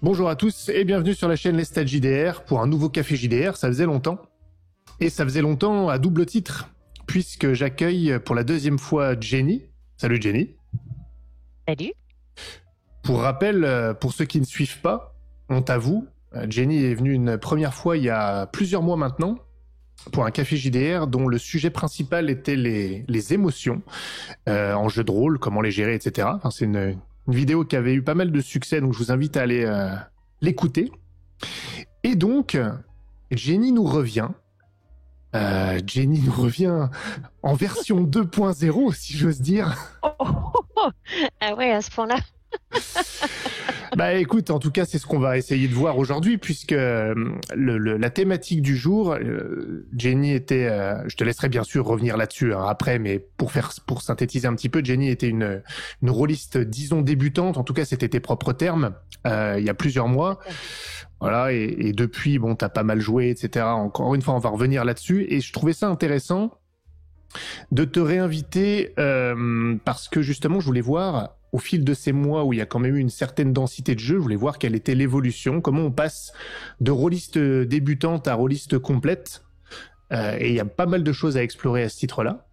Bonjour à tous et bienvenue sur la chaîne Les Stats JDR pour un nouveau Café JDR, ça faisait longtemps. Et ça faisait longtemps à double titre, puisque j'accueille pour la deuxième fois Jenny. Salut Jenny. Salut. Pour rappel, pour ceux qui ne suivent pas, on t'avoue, Jenny est venue une première fois il y a plusieurs mois maintenant, pour un Café JDR dont le sujet principal était les émotions en jeu de rôle, comment les gérer, etc. Enfin, c'est une vidéo qui avait eu pas mal de succès, donc je vous invite à aller l'écouter. Et donc, Jenny nous revient en version 2.0, si j'ose dire. Ah ouais, à ce point-là. Bah écoute, en tout cas, c'est ce qu'on va essayer de voir aujourd'hui, puisque la thématique du jour, Jenny était, je te laisserai bien sûr revenir là-dessus après, mais pour synthétiser un petit peu, Jenny était une rôliste, disons débutante, en tout cas c'était tes propres termes, il y a plusieurs mois. Voilà, et depuis, bon, t'as pas mal joué, etc. Encore une fois, on va revenir là-dessus, et je trouvais ça intéressant de te réinviter parce que justement, je voulais voir au fil de ces mois où il y a quand même eu une certaine densité de jeu, je voulais voir quelle était l'évolution, comment on passe de rôliste débutante à rôliste complète. Et il y a pas mal de choses à explorer à ce titre-là.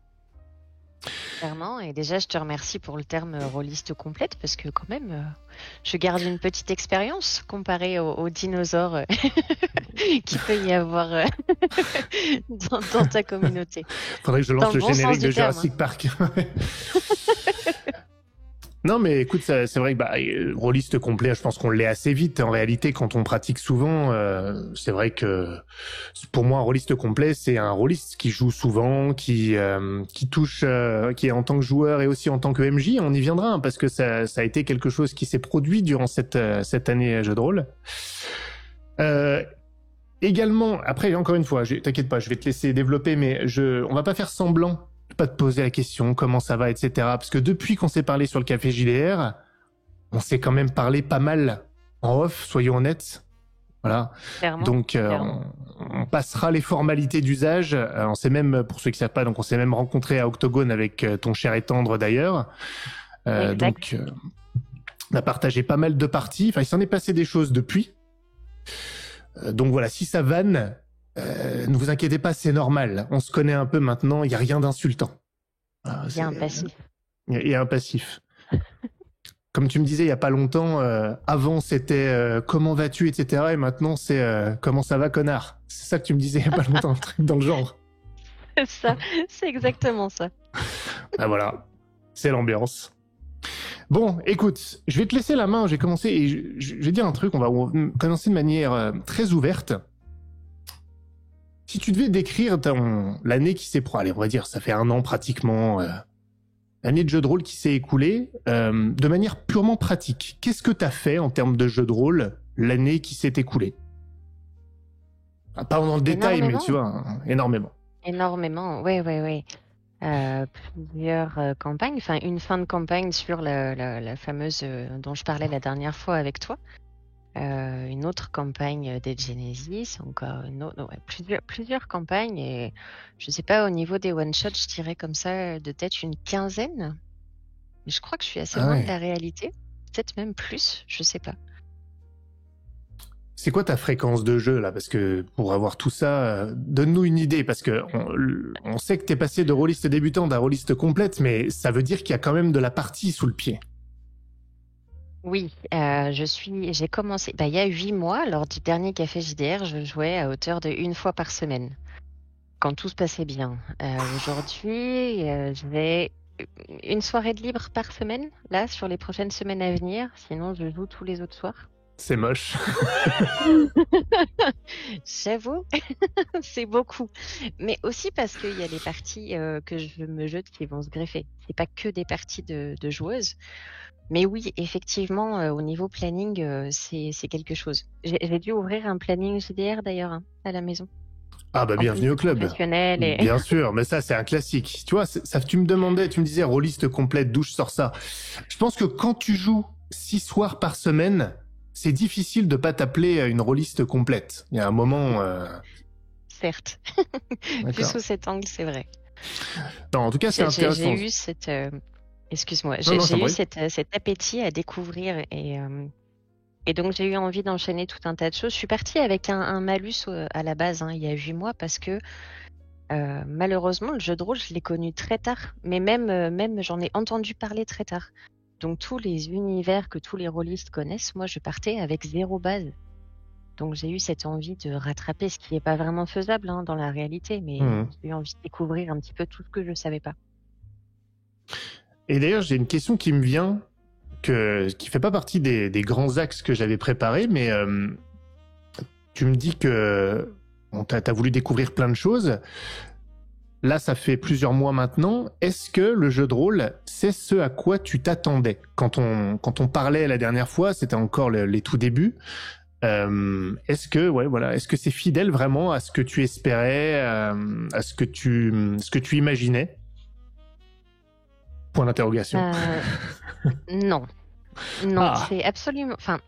Clairement, et déjà je te remercie pour le terme rôliste complète parce que quand même je garde une petite expérience comparée aux dinosaures qu'il peut y avoir dans ta communauté. Faudrait que je lance le générique de Jurassic Park. Non, mais écoute, c'est vrai que rôliste complet, je pense qu'on l'est assez vite. En réalité, quand on pratique souvent, c'est vrai que pour moi, un rôliste complet, c'est un rôliste qui joue souvent, qui touche, qui est en tant que joueur et aussi en tant que MJ. On y viendra, hein, parce que ça a été quelque chose qui s'est produit durant cette année jeu de rôle. Également, après, encore une fois, t'inquiète pas, je vais te laisser développer, mais on va pas faire semblant pas te poser la question, comment ça va, etc. Parce que depuis qu'on s'est parlé sur le Café JDR, on s'est quand même parlé pas mal en off, soyons honnêtes. Voilà. Clairement, donc, clairement. on passera les formalités d'usage. On s'est même, pour ceux qui savent pas, donc on s'est même rencontré à Octogone avec ton cher et tendre d'ailleurs. Donc, on a partagé pas mal de parties. Enfin, il s'en est passé des choses depuis. Donc voilà, si ça vanne, ne vous inquiétez pas, c'est normal. On se connaît un peu maintenant, il n'y a rien d'insultant. Il y a un passif. Il y a un passif. Comme tu me disais il n'y a pas longtemps, avant c'était comment vas-tu, etc. Et maintenant c'est comment ça va, connard. C'est ça que tu me disais il n'y a pas longtemps, un truc dans le genre. C'est ça, c'est exactement ça. Ah voilà, c'est l'ambiance. Bon, écoute, je vais te laisser la main, j'ai commencé, et je vais dire un truc, on va commencer de manière très ouverte. Si tu devais décrire l'année qui s'est allez, on va dire, ça fait 1 an pratiquement, l'année de jeu de rôle qui s'est écoulée, de manière purement pratique, qu'est-ce que t'as fait en termes de jeu de rôle l'année qui s'est écoulée? Pas dans le détail, mais tu vois, énormément. Énormément, oui. Plusieurs campagnes, enfin une fin de campagne sur la fameuse dont je parlais la dernière fois avec toi. Une autre campagne des Genesis, encore une autre, plusieurs campagnes, et je sais pas, au niveau des one-shots, je dirais comme ça de tête une quinzaine. Mais je crois que je suis assez loin de la réalité, peut-être même plus, je sais pas. C'est quoi ta fréquence de jeu là? Parce que pour avoir tout ça, donne-nous une idée, parce que on sait que t'es passé de rôliste débutant à rôliste complète, mais ça veut dire qu'il y a quand même de la partie sous le pied. Oui, j'ai commencé, il y a 8 mois, lors du dernier Café JDR, je jouais à hauteur de 1 fois par semaine, quand tout se passait bien. Aujourd'hui, je vais une soirée de libre par semaine, là, sur les prochaines semaines à venir, sinon je joue tous les autres soirs. C'est moche. J'avoue, c'est beaucoup. Mais aussi parce qu'il y a les parties que je me jette qui vont se greffer. C'est pas que des parties de joueuses. Mais oui, effectivement, au niveau planning, c'est quelque chose. J'ai dû ouvrir un planning JDR d'ailleurs à la maison. Ah bah bienvenue au club. Bien sûr, mais ça c'est un classique. Tu vois, ça, tu me disais rôliste complète, d'où je sors ça. Je pense que quand tu joues 6 soirs par semaine, c'est difficile de pas t'appeler une rôliste complète. Il y a un moment... Certes. Vu sous cet angle, c'est vrai. Non, en tout cas, c'est intéressant. J'ai eu excuse-moi, j'ai eu cet appétit à découvrir et Et donc j'ai eu envie d'enchaîner tout un tas de choses. Je suis partie avec un malus à la base, hein, il y a 8 mois, parce que malheureusement, le jeu de rôle, je l'ai connu très tard. Mais même j'en ai entendu parler très tard. Donc tous les univers que tous les rôlistes connaissent, moi je partais avec 0 base. Donc j'ai eu cette envie de rattraper, ce qui n'est pas vraiment faisable hein, dans la réalité, mais j'ai eu envie de découvrir un petit peu tout ce que je ne savais pas. Et d'ailleurs, j'ai une question qui me vient, qui fait pas partie des grands axes que j'avais préparés, mais tu me dis que t'as voulu découvrir plein de choses. Là, ça fait plusieurs mois maintenant. Est-ce que le jeu de rôle, c'est ce à quoi tu t'attendais? Quand on parlait la dernière fois, c'était encore les tout débuts. Est-ce que c'est fidèle vraiment à ce que tu espérais, à ce que tu imaginais? Point d'interrogation. Non. Non, c'est absolument... Enfin,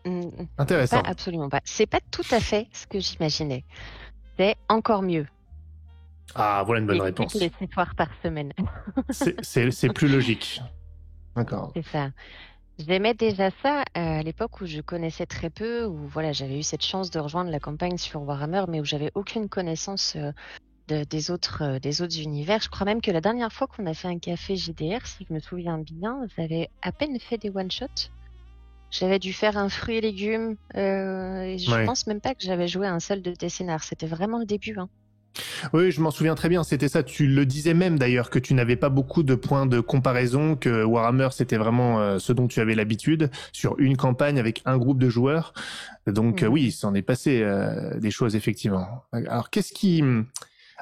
intéressant. Pas absolument pas. C'est pas tout à fait ce que j'imaginais. C'est encore mieux. Ah, voilà une bonne réponse. Les soirs par semaine. c'est plus logique. D'accord. C'est ça. J'aimais déjà ça à l'époque où je connaissais très peu, où voilà, j'avais eu cette chance de rejoindre la campagne sur Warhammer, mais où j'avais aucune connaissance des autres univers. Je crois même que la dernière fois qu'on a fait un café JDR, si je me souviens bien, j'avais à peine fait des one-shots. J'avais dû faire un fruit et légumes, et je pense même pas que j'avais joué à un seul de tes scénars. C'était vraiment le début, hein. Oui, je m'en souviens très bien, c'était ça. Tu le disais même d'ailleurs que tu n'avais pas beaucoup de points de comparaison, que Warhammer c'était vraiment ce dont tu avais l'habitude sur une campagne avec un groupe de joueurs. Donc oui, il s'en est passé des choses effectivement.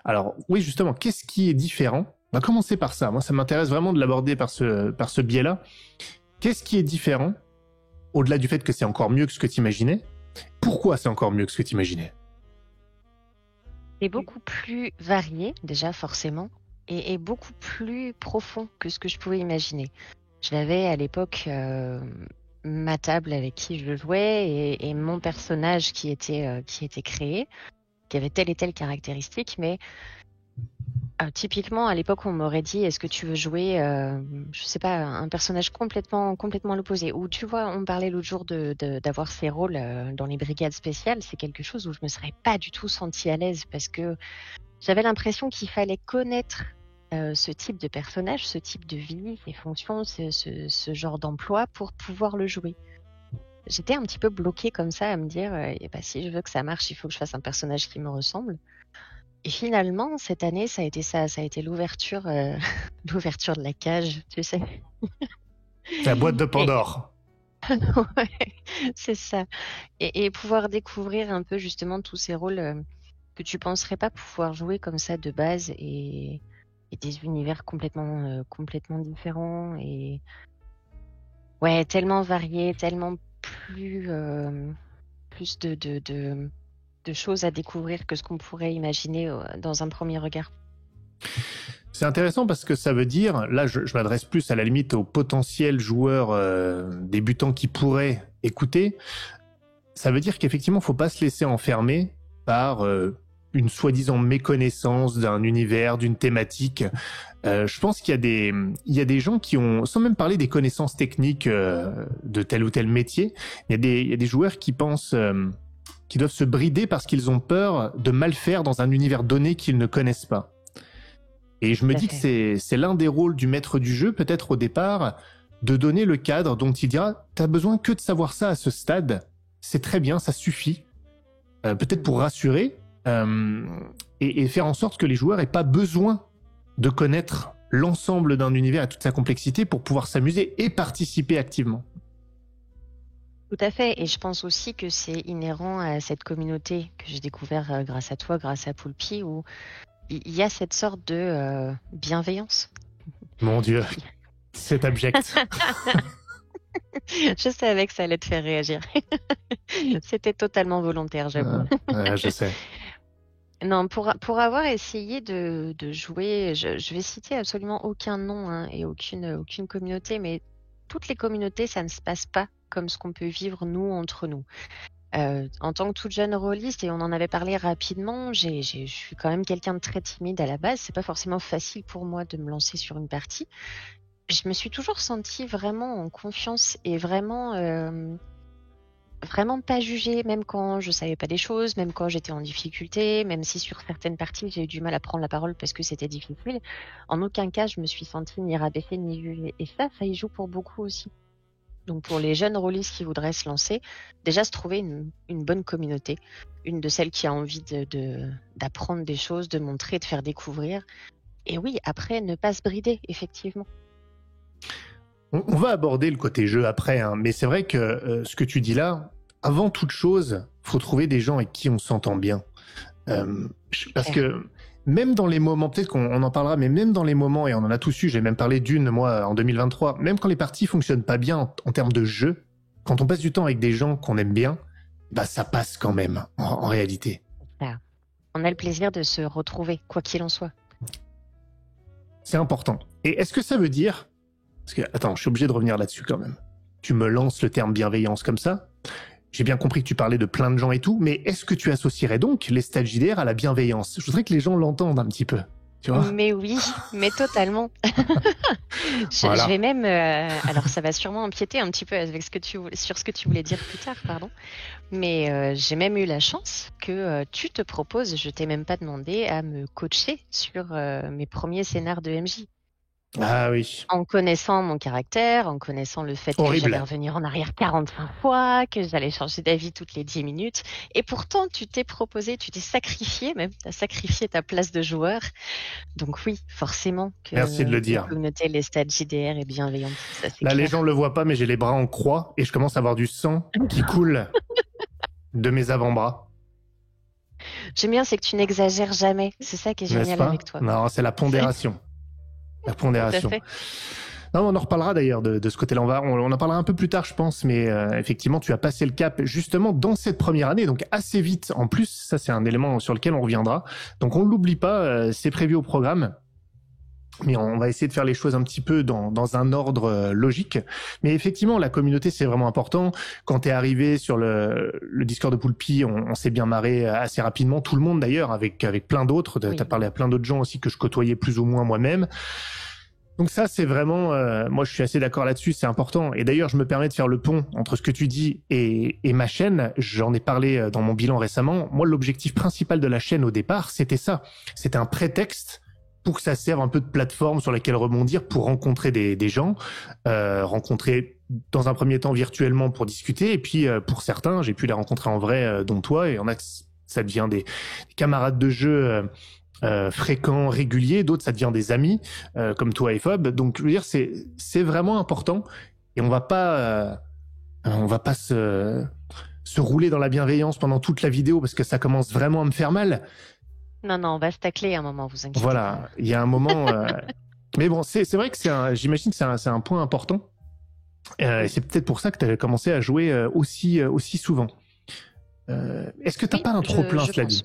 Alors oui justement, qu'est-ce qui est différent? On va commencer par ça. Moi, ça m'intéresse vraiment de l'aborder par ce biais-là. Qu'est-ce qui est différent au-delà du fait que c'est encore mieux que ce que tu imaginais? Pourquoi c'est encore mieux que ce que tu imaginais? C'est beaucoup plus varié, déjà forcément, et beaucoup plus profond que ce que je pouvais imaginer. J'avais à l'époque ma table avec qui je jouais et mon personnage qui était créé, qui avait telle et telle caractéristique, mais typiquement à l'époque on m'aurait dit est-ce que tu veux jouer je sais pas, un personnage complètement à l'opposé, ou tu vois, on parlait l'autre jour d'avoir ces rôles dans les brigades spéciales. C'est quelque chose où je me serais pas du tout sentie à l'aise, parce que j'avais l'impression qu'il fallait connaître ce type de personnage, ce type de vie, ses fonctions, ce genre d'emploi pour pouvoir le jouer. J'étais un petit peu bloquée comme ça à me dire si je veux que ça marche, il faut que je fasse un personnage qui me ressemble. Et finalement, cette année, ça a été l'ouverture de la cage, tu sais. La boîte de Pandore. Ouais, c'est ça. Et pouvoir découvrir un peu justement tous ces rôles que tu penserais pas pouvoir jouer comme ça de base, et des univers complètement différents, et ouais, tellement variés, tellement plus de choses à découvrir que ce qu'on pourrait imaginer dans un premier regard. C'est intéressant parce que ça veut dire, là je m'adresse plus à la limite aux potentiels joueurs débutants qui pourraient écouter, ça veut dire qu'effectivement il ne faut pas se laisser enfermer par une soi-disant méconnaissance d'un univers, d'une thématique. Je pense qu'il y a des gens qui ont, sans même parler des connaissances techniques de tel ou tel métier, il y a des joueurs qui pensent qui doivent se brider parce qu'ils ont peur de mal faire dans un univers donné qu'ils ne connaissent pas. Et je me dis que c'est l'un des rôles du maître du jeu, peut-être au départ, de donner le cadre dont il dira « t'as besoin que de savoir ça à ce stade, c'est très bien, ça suffit ». Peut-être pour rassurer et faire en sorte que les joueurs n'aient pas besoin de connaître l'ensemble d'un univers et toute sa complexité pour pouvoir s'amuser et participer activement. Tout à fait, et je pense aussi que c'est inhérent à cette communauté que j'ai découvert grâce à toi, grâce à Poulpi, où il y a cette sorte de bienveillance. Mon Dieu, c'est abject. Je savais que ça allait te faire réagir. C'était totalement volontaire, j'avoue. Je sais. Non, pour avoir essayé de jouer, je vais citer absolument aucun nom hein, et aucune communauté, mais toutes les communautés, ça ne se passe pas comme ce qu'on peut vivre nous entre nous. En tant que toute jeune rôliste, et on en avait parlé rapidement, je suis quand même quelqu'un de très timide à la base. C'est pas forcément facile pour moi de me lancer sur une partie. Je me suis toujours sentie vraiment en confiance et vraiment vraiment pas juger, même quand je savais pas des choses, même quand j'étais en difficulté, même si sur certaines parties j'ai eu du mal à prendre la parole parce que c'était difficile. En aucun cas je me suis sentie ni rabaissée ni jugée. Et ça y joue pour beaucoup aussi. Donc pour les jeunes rôlistes qui voudraient se lancer, déjà se trouver une bonne communauté, une de celles qui a envie d'apprendre des choses, de montrer, de faire découvrir. Et oui, après, ne pas se brider, effectivement. On va aborder le côté jeu après, hein, mais c'est vrai que ce que tu dis là, avant toute chose, faut trouver des gens avec qui on s'entend bien. Parce que même dans les moments, peut-être qu'on en parlera, mais même dans les moments, et on en a tous eu, j'ai même parlé d'une, moi, en 2023, même quand les parties fonctionnent pas bien en termes de jeu, quand on passe du temps avec des gens qu'on aime bien, bah ça passe quand même, en réalité. Voilà. On a le plaisir de se retrouver, quoi qu'il en soit. C'est important. Et est-ce que ça veut dire... Parce que, attends, je suis obligé de revenir là-dessus quand même. Tu me lances le terme bienveillance comme ça. J'ai bien compris que tu parlais de plein de gens et tout, mais est-ce que tu associerais donc les stages JDR à la bienveillance ? Je voudrais que les gens l'entendent un petit peu, tu vois ? Mais oui, mais totalement. Voilà. Je vais même... alors ça va sûrement empiéter un petit peu avec sur ce que tu voulais dire plus tard, pardon. Mais j'ai même eu la chance que tu te proposes, je t'ai même pas demandé, à me coacher sur mes premiers scénars de MJ. Ah oui. En connaissant mon caractère, en connaissant le fait que j'allais revenir en arrière 45 fois, que j'allais changer d'avis toutes les 10 minutes. Et pourtant, tu t'es proposé, tu t'es sacrifié même, tu as sacrifié ta place de joueur. Donc oui, forcément que Merci de le dire. la communauté, les stades JDR est bienveillante. Ça, c'est Là, clair. les gens le voient pas, mais j'ai les bras en croix et je commence à avoir du sang qui coule de mes avant-bras. J'aime bien, c'est que tu n'exagères jamais. C'est ça qui est génial avec toi. Non, c'est la pondération. La pondération. Tout à fait. Non, on en reparlera d'ailleurs de ce côté-là. On en parlera un peu plus tard, je pense, mais effectivement, tu as passé le cap justement dans cette première année, donc assez vite. En plus, ça c'est un élément sur lequel on reviendra. Donc on l'oublie pas, c'est prévu au programme. Mais on va essayer de faire les choses un petit peu dans un ordre logique. Mais effectivement, la communauté, c'est vraiment important. Quand t'es arrivé sur le Discord de Poulpi, on s'est bien marré assez rapidement. Tout le monde d'ailleurs, avec plein d'autres. Oui. T'as parlé à plein d'autres gens aussi que je côtoyais plus ou moins moi-même. Donc ça, c'est vraiment... moi, je suis assez d'accord là-dessus, c'est important. Et d'ailleurs, je me permets de faire le pont entre ce que tu dis et ma chaîne. J'en ai parlé dans mon bilan récemment. Moi, l'objectif principal de la chaîne au départ, c'était ça. C'était un prétexte pour que ça serve un peu de plateforme sur laquelle rebondir pour rencontrer des gens, rencontrer dans un premier temps virtuellement pour discuter, et puis pour certains, j'ai pu les rencontrer en vrai, dont toi, et il y en a que ça devient des camarades de jeu fréquents, réguliers, d'autres ça devient des amis, comme toi et Fob. Donc je veux dire, c'est vraiment important, et on va pas se rouler dans la bienveillance pendant toute la vidéo, parce que ça commence vraiment à me faire mal. Non, on va se tacler à un moment, vous inquiétez pas. Voilà, il y a un moment... Mais bon, c'est vrai que j'imagine que c'est un point important. C'est peut-être pour ça que tu as commencé à jouer aussi souvent. Est-ce que tu n'as pas un trop-plein, cela dit ?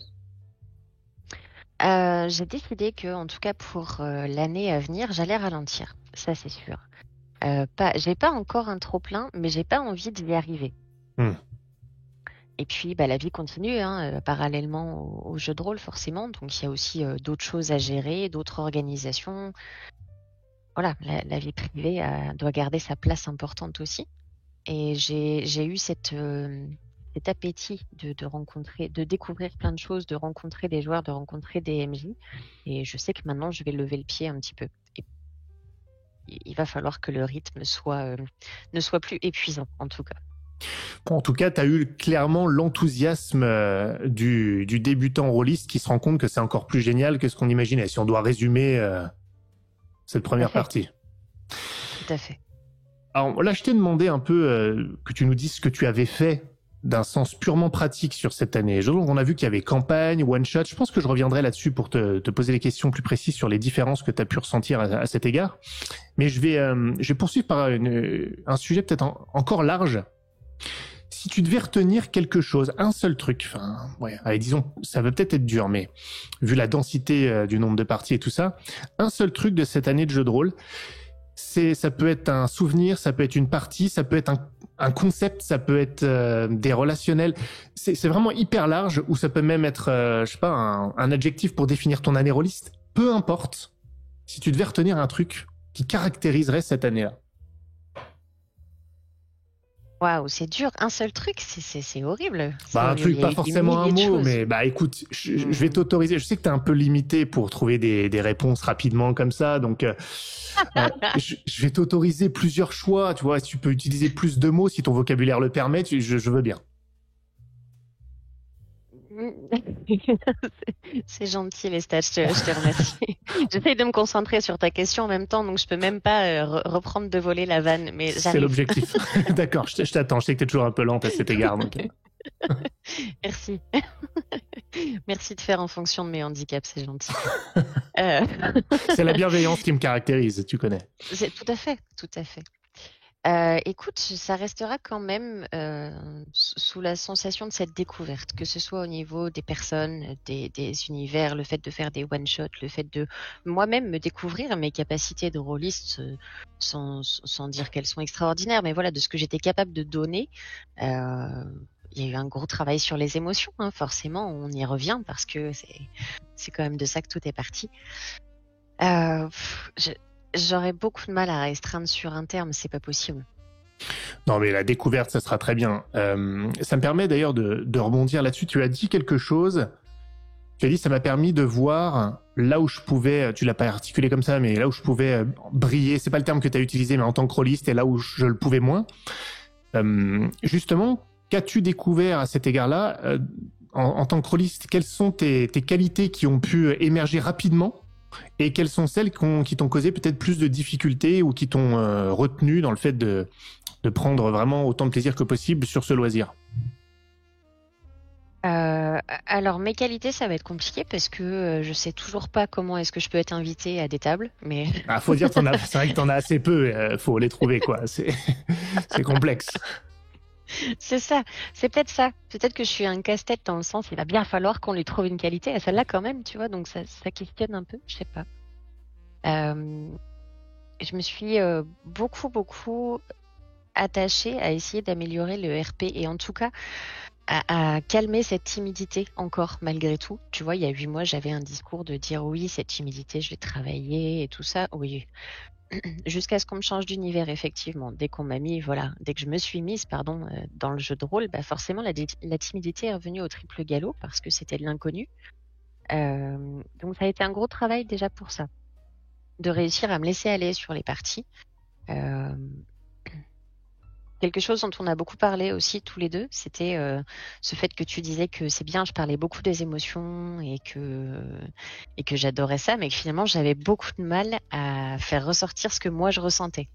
J'ai décidé que, en tout cas pour l'année à venir, j'allais ralentir. Ça, c'est sûr. J'ai pas encore un trop-plein, mais j'ai pas envie d'y arriver. Et puis, la vie continue, parallèlement au jeu de rôle, forcément. Donc, il y a aussi d'autres choses à gérer, d'autres organisations. Voilà, la vie privée doit garder sa place importante aussi. Et j'ai eu cet appétit de rencontrer, de découvrir plein de choses, de rencontrer des joueurs, de rencontrer des MJ. Et je sais que maintenant, je vais lever le pied un petit peu. Et il va falloir que le rythme ne soit plus épuisant, en tout cas. Bon, en tout cas, tu as eu clairement l'enthousiasme du débutant rôliste qui se rend compte que c'est encore plus génial que ce qu'on imaginait, si on doit résumer cette première partie. Tout à fait. Alors là, je t'ai demandé un peu que tu nous dises ce que tu avais fait d'un sens purement pratique sur cette année. On a vu qu'il y avait campagne, one-shot. Je pense que je reviendrai là-dessus pour te poser des questions plus précises sur les différences que tu as pu ressentir à cet égard. Mais je vais poursuivre par un sujet peut-être encore large. Si tu devais retenir quelque chose, un seul truc, allez, disons, ça va peut-être être dur, mais vu la densité du nombre de parties et tout ça, un seul truc de cette année de jeu de rôle, ça peut être un souvenir, ça peut être une partie, ça peut être un concept, ça peut être des relationnels. C'est vraiment hyper large, ou ça peut même être, un adjectif pour définir ton année rôliste. Peu importe, si tu devais retenir un truc qui caractériserait cette année-là. Waouh, c'est dur. Un seul truc, c'est horrible. C'est Bah, un horrible. truc, Il y a pas eu des forcément un milliers de mot, choses. mais bah écoute, je vais t'autoriser. Je sais que t'es un peu limité pour trouver des réponses rapidement comme ça, donc je vais t'autoriser plusieurs choix. Tu vois, si tu peux utiliser plus de mots, si ton vocabulaire le permet, je veux bien. C'est gentil, les stats, je te remercie. J'essaye de me concentrer sur ta question en même temps, donc je peux même pas reprendre de voler la vanne, mais C'est j'arrive. l'objectif. D'accord, je t'attends. Je sais que t'es toujours un peu lente à cet égard, donc. Merci. Merci de faire en fonction de mes handicaps, c'est gentil. Euh, C'est la bienveillance qui me caractérise, tu connais. Tout à fait, tout à fait. Écoute, ça restera quand même sous la sensation de cette découverte, que ce soit au niveau des personnes, des univers, le fait de faire des one-shots, le fait de moi-même me découvrir mes capacités de rôliste sans dire qu'elles sont extraordinaires, mais voilà, de ce que j'étais capable de donner. Il y a eu un gros travail sur les émotions, hein, forcément, on y revient parce que c'est quand même de ça que tout est parti. J'aurais beaucoup de mal à restreindre sur un terme, c'est pas possible. Non, mais la découverte, ça sera très bien. Ça me permet d'ailleurs de rebondir là-dessus. Tu as dit quelque chose. Tu as dit, ça m'a permis de voir là où je pouvais, tu l'as pas articulé comme ça, mais là où je pouvais briller. C'est pas le terme que tu as utilisé, mais en tant que rôliste, et là où je le pouvais moins. Justement, qu'as-tu découvert à cet égard-là en tant que rôliste? Quelles sont tes qualités qui ont pu émerger rapidement? Et quelles sont celles qui t'ont causé peut-être plus de difficultés ou qui t'ont retenu dans le fait de prendre vraiment autant de plaisir que possible sur ce loisir? Alors mes qualités, ça va être compliqué parce que je sais toujours pas comment est-ce que je peux être invitée à des tables, mais Ah, faut dire, c'est vrai que t'en as assez peu, faut les trouver, quoi. C'est complexe. c'est ça, c'est peut-être ça. Peut-être que je suis un casse-tête dans le sens, il va bien falloir qu'on lui trouve une qualité, et celle-là quand même, tu vois, donc ça questionne un peu, je sais pas. Je me suis beaucoup attachée à essayer d'améliorer le RP et en tout cas à calmer cette timidité encore malgré tout. Tu vois, il y a 8 mois, j'avais un discours de dire oui, cette timidité, je vais travailler et tout ça. Oui, jusqu'à ce qu'on me change d'univers, effectivement. Dès qu'on m'a mis, voilà, dès que je me suis mise, pardon, dans le jeu de rôle, bah forcément, la timidité est revenue au triple galop parce que c'était de l'inconnu. Donc, ça a été un gros travail déjà pour ça, de réussir à me laisser aller sur les parties. Quelque chose dont on a beaucoup parlé aussi tous les deux, c'était ce fait que tu disais que c'est bien, je parlais beaucoup des émotions et que j'adorais ça, mais que finalement j'avais beaucoup de mal à faire ressortir ce que moi je ressentais.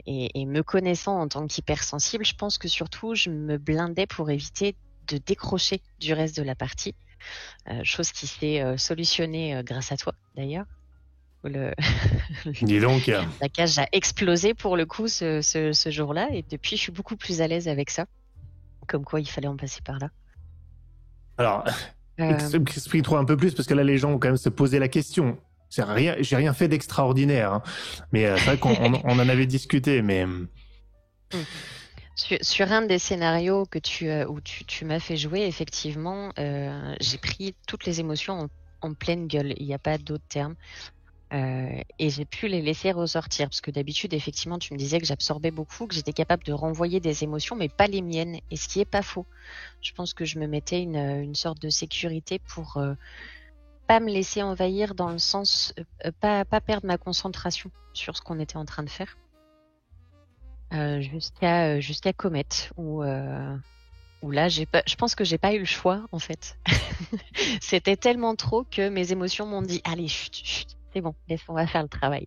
Et me connaissant en tant qu'hypersensible, je pense que surtout je me blindais pour éviter de décrocher du reste de la partie, chose qui s'est solutionnée grâce à toi d'ailleurs. Dis donc. La cage a explosé pour le coup ce jour-là et depuis je suis beaucoup plus à l'aise avec ça. Comme quoi il fallait en passer par là. Alors, explique-toi un peu plus parce que là les gens vont quand même se poser la question. J'ai rien fait d'extraordinaire, hein. Mais c'est vrai qu'on en avait discuté, mais. Sur un des scénarios que où tu m'as fait jouer, effectivement, j'ai pris toutes les émotions en pleine gueule. Il n'y a pas d'autre terme. Et j'ai pu les laisser ressortir parce que d'habitude effectivement tu me disais que j'absorbais beaucoup, que j'étais capable de renvoyer des émotions mais pas les miennes, et ce qui est pas faux. Je pense que je me mettais une sorte de sécurité pour pas me laisser envahir, dans le sens pas perdre ma concentration sur ce qu'on était en train de faire jusqu'à Comet où là je pense que j'ai pas eu le choix en fait. C'était tellement trop que mes émotions m'ont dit allez chut, c'est bon, on va faire le travail.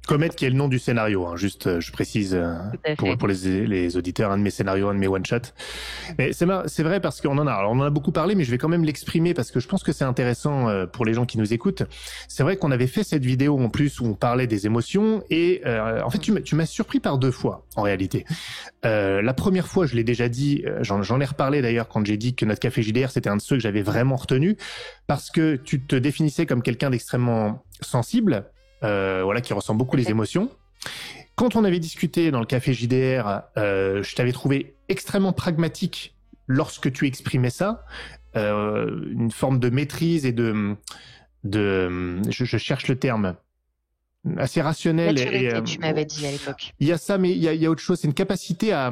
Comet qui est le nom du scénario, hein. Juste je précise pour les auditeurs, un de mes scénarios, un de mes one-shots. Mais c'est vrai parce qu'on en a beaucoup parlé, mais je vais quand même l'exprimer parce que je pense que c'est intéressant pour les gens qui nous écoutent. C'est vrai qu'on avait fait cette vidéo en plus où on parlait des émotions et en fait tu m'as surpris par 2 fois en réalité. La première fois, je l'ai déjà dit, j'en ai reparlé d'ailleurs quand j'ai dit que notre café JDR c'était un de ceux que j'avais vraiment retenu parce que tu te définissais comme quelqu'un d'extrêmement sensible. Voilà, qui ressent beaucoup les émotions. Quand on avait discuté dans le café JDR, je t'avais trouvé extrêmement pragmatique lorsque tu exprimais ça, une forme de maîtrise et je cherche le terme, assez rationnel. Et tu m'avais dit à l'époque. Il y a ça, mais il y a autre chose, c'est une capacité à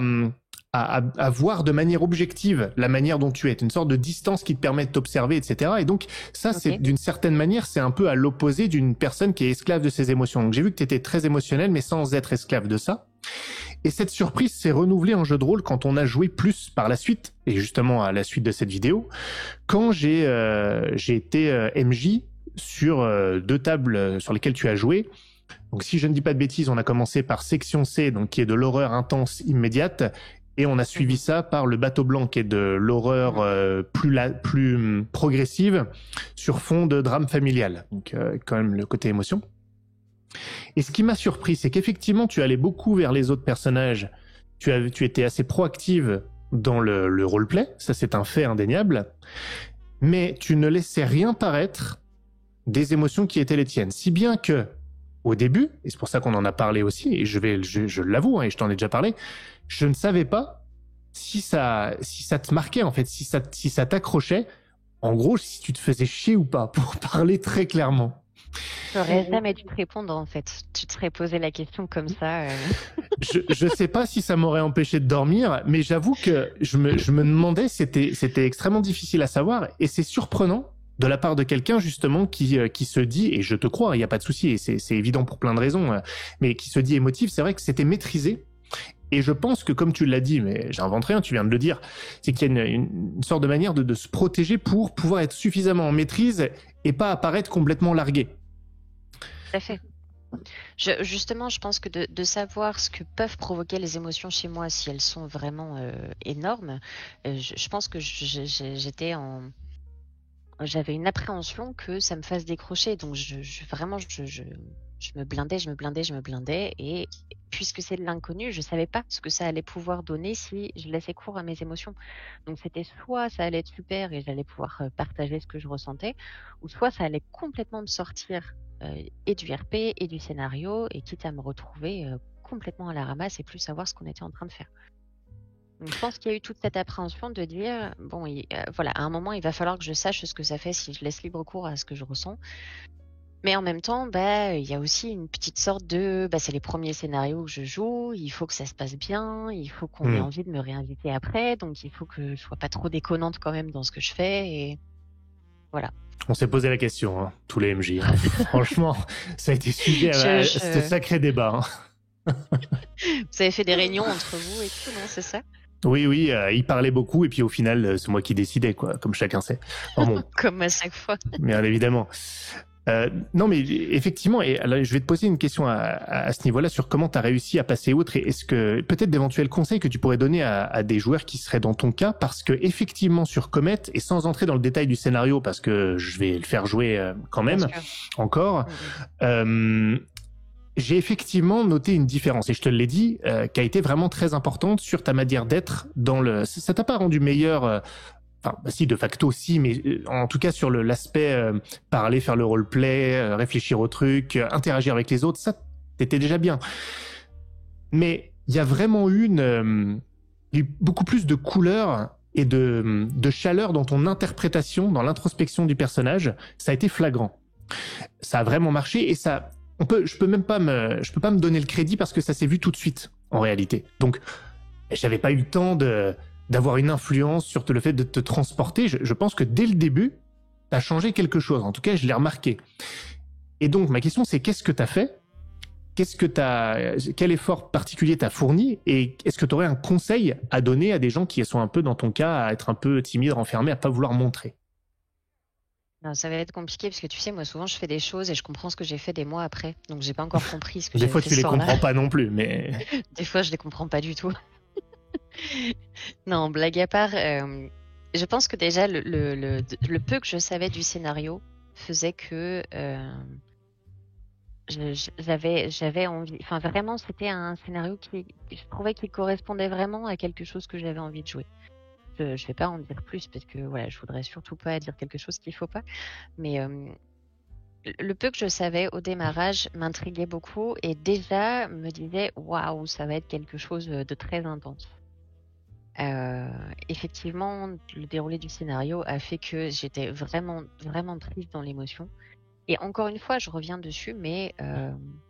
à voir de manière objective la manière dont tu es, une sorte de distance qui te permet de t'observer, etc. Et donc ça, c'est d'une certaine manière, c'est un peu à l'opposé d'une personne qui est esclave de ses émotions. Donc j'ai vu que tu étais très émotionnel, mais sans être esclave de ça. Et cette surprise s'est renouvelée en jeu de rôle quand on a joué plus par la suite, et justement à la suite de cette vidéo, quand j'ai été MJ sur 2 tables sur lesquelles tu as joué. Donc si je ne dis pas de bêtises, on a commencé par section C, donc qui est de l'horreur intense immédiate, et on a suivi ça par le bateau blanc, qui est de l'horreur plus progressive, sur fond de drame familial. Donc quand même le côté émotion. Et ce qui m'a surpris, c'est qu'effectivement, tu allais beaucoup vers les autres personnages. Tu étais assez proactive dans le roleplay, ça c'est un fait indéniable, mais tu ne laissais rien paraître des émotions qui étaient les tiennes. Si bien que, au début, et c'est pour ça qu'on en a parlé aussi, et je l'avoue, hein, et je t'en ai déjà parlé, je ne savais pas si ça te marquait, en fait, si ça t'accrochait, en gros, si tu te faisais chier ou pas, pour parler très clairement. J'aurais jamais dû te répondre, en fait. Tu te serais posé la question comme ça. Je sais pas si ça m'aurait empêché de dormir, mais j'avoue que je me demandais, c'était extrêmement difficile à savoir, et c'est surprenant de la part de quelqu'un justement qui se dit, et je te crois, il n'y a pas de souci, et c'est évident pour plein de raisons, mais qui se dit émotif, c'est vrai que c'était maîtrisé. Et je pense que, comme tu l'as dit, mais j'invente rien, tu viens de le dire, c'est qu'il y a une sorte de manière de se protéger pour pouvoir être suffisamment en maîtrise et pas apparaître complètement largué. Tout à fait. Justement, je pense que de savoir ce que peuvent provoquer les émotions chez moi, si elles sont vraiment énormes, je pense que j'avais une appréhension que ça me fasse décrocher. Donc vraiment, je me blindais. Et puisque c'est de l'inconnu, je savais pas ce que ça allait pouvoir donner si je laissais cours à mes émotions. Donc c'était soit ça allait être super et j'allais pouvoir partager ce que je ressentais, ou soit ça allait complètement me sortir et du RP et du scénario, et quitte à me retrouver complètement à la ramasse et plus savoir ce qu'on était en train de faire. Donc, je pense qu'il y a eu toute cette appréhension de dire, bon, voilà, à un moment, il va falloir que je sache ce que ça fait si je laisse libre cours à ce que je ressens. Mais en même temps, il y a aussi une petite sorte de, c'est les premiers scénarios que je joue, il faut que ça se passe bien, il faut qu'on ait envie de me réinviter après, donc il faut que je sois pas trop déconnante quand même dans ce que je fais, et voilà. On s'est posé la question, hein, tous les MJ. Hein. Franchement, ça a été sujet à ce sacré débat. Hein. Vous avez fait des réunions entre vous et tout, non, c'est ça? Oui, il parlait beaucoup et puis au final, c'est moi qui décidais, quoi, comme chacun sait. Enfin, bon. Comme à chaque fois. Bien évidemment. Non, mais effectivement, et alors, je vais te poser une question à ce niveau-là sur comment tu as réussi à passer outre, et est-ce que peut-être d'éventuels conseils que tu pourrais donner à des joueurs qui seraient dans ton cas, parce que effectivement sur Comet, et sans entrer dans le détail du scénario, parce que je vais le faire jouer quand même, encore, j'ai effectivement noté une différence, et je te l'ai dit, qui a été vraiment très importante sur ta manière d'être dans le... Ça t'a pas rendu meilleur... Enfin, si, de facto, si, mais en tout cas sur l'aspect parler, faire le roleplay, réfléchir au truc, interagir avec les autres, ça, t'étais déjà bien. Mais il y a vraiment eu beaucoup plus de couleurs et de chaleur dans ton interprétation, dans l'introspection du personnage. Ça a été flagrant. Ça a vraiment marché, et ça, je peux pas me donner le crédit parce que ça s'est vu tout de suite, en réalité. Donc, j'avais pas eu le temps d'avoir une influence sur le fait de te transporter. Je pense que dès le début, t'as changé quelque chose. En tout cas, je l'ai remarqué. Et donc, ma question, c'est qu'est-ce que t'as fait? Quel effort particulier t'as fourni? Et est-ce que t'aurais un conseil à donner à des gens qui sont un peu dans ton cas, à être un peu timides, renfermés, à pas vouloir montrer? Non, ça va être compliqué parce que tu sais, moi souvent je fais des choses et je comprends ce que j'ai fait des mois après. Donc j'ai pas encore compris ce que j'ai fait. Des fois, tu les comprends pas non plus, mais... Des fois, je les comprends pas du tout. Non, blague à part, je pense que déjà le peu que je savais du scénario faisait que j'avais envie. Enfin, vraiment, c'était un scénario je trouvais qu'il correspondait vraiment à quelque chose que j'avais envie de jouer. Je vais pas en dire plus parce que voilà, je voudrais surtout pas dire quelque chose qu'il faut pas. Mais le peu que je savais au démarrage m'intriguait beaucoup et déjà me disait waouh, ça va être quelque chose de très intense. Effectivement, le déroulé du scénario a fait que j'étais vraiment, vraiment prise dans l'émotion. Et encore une fois, je reviens dessus, mais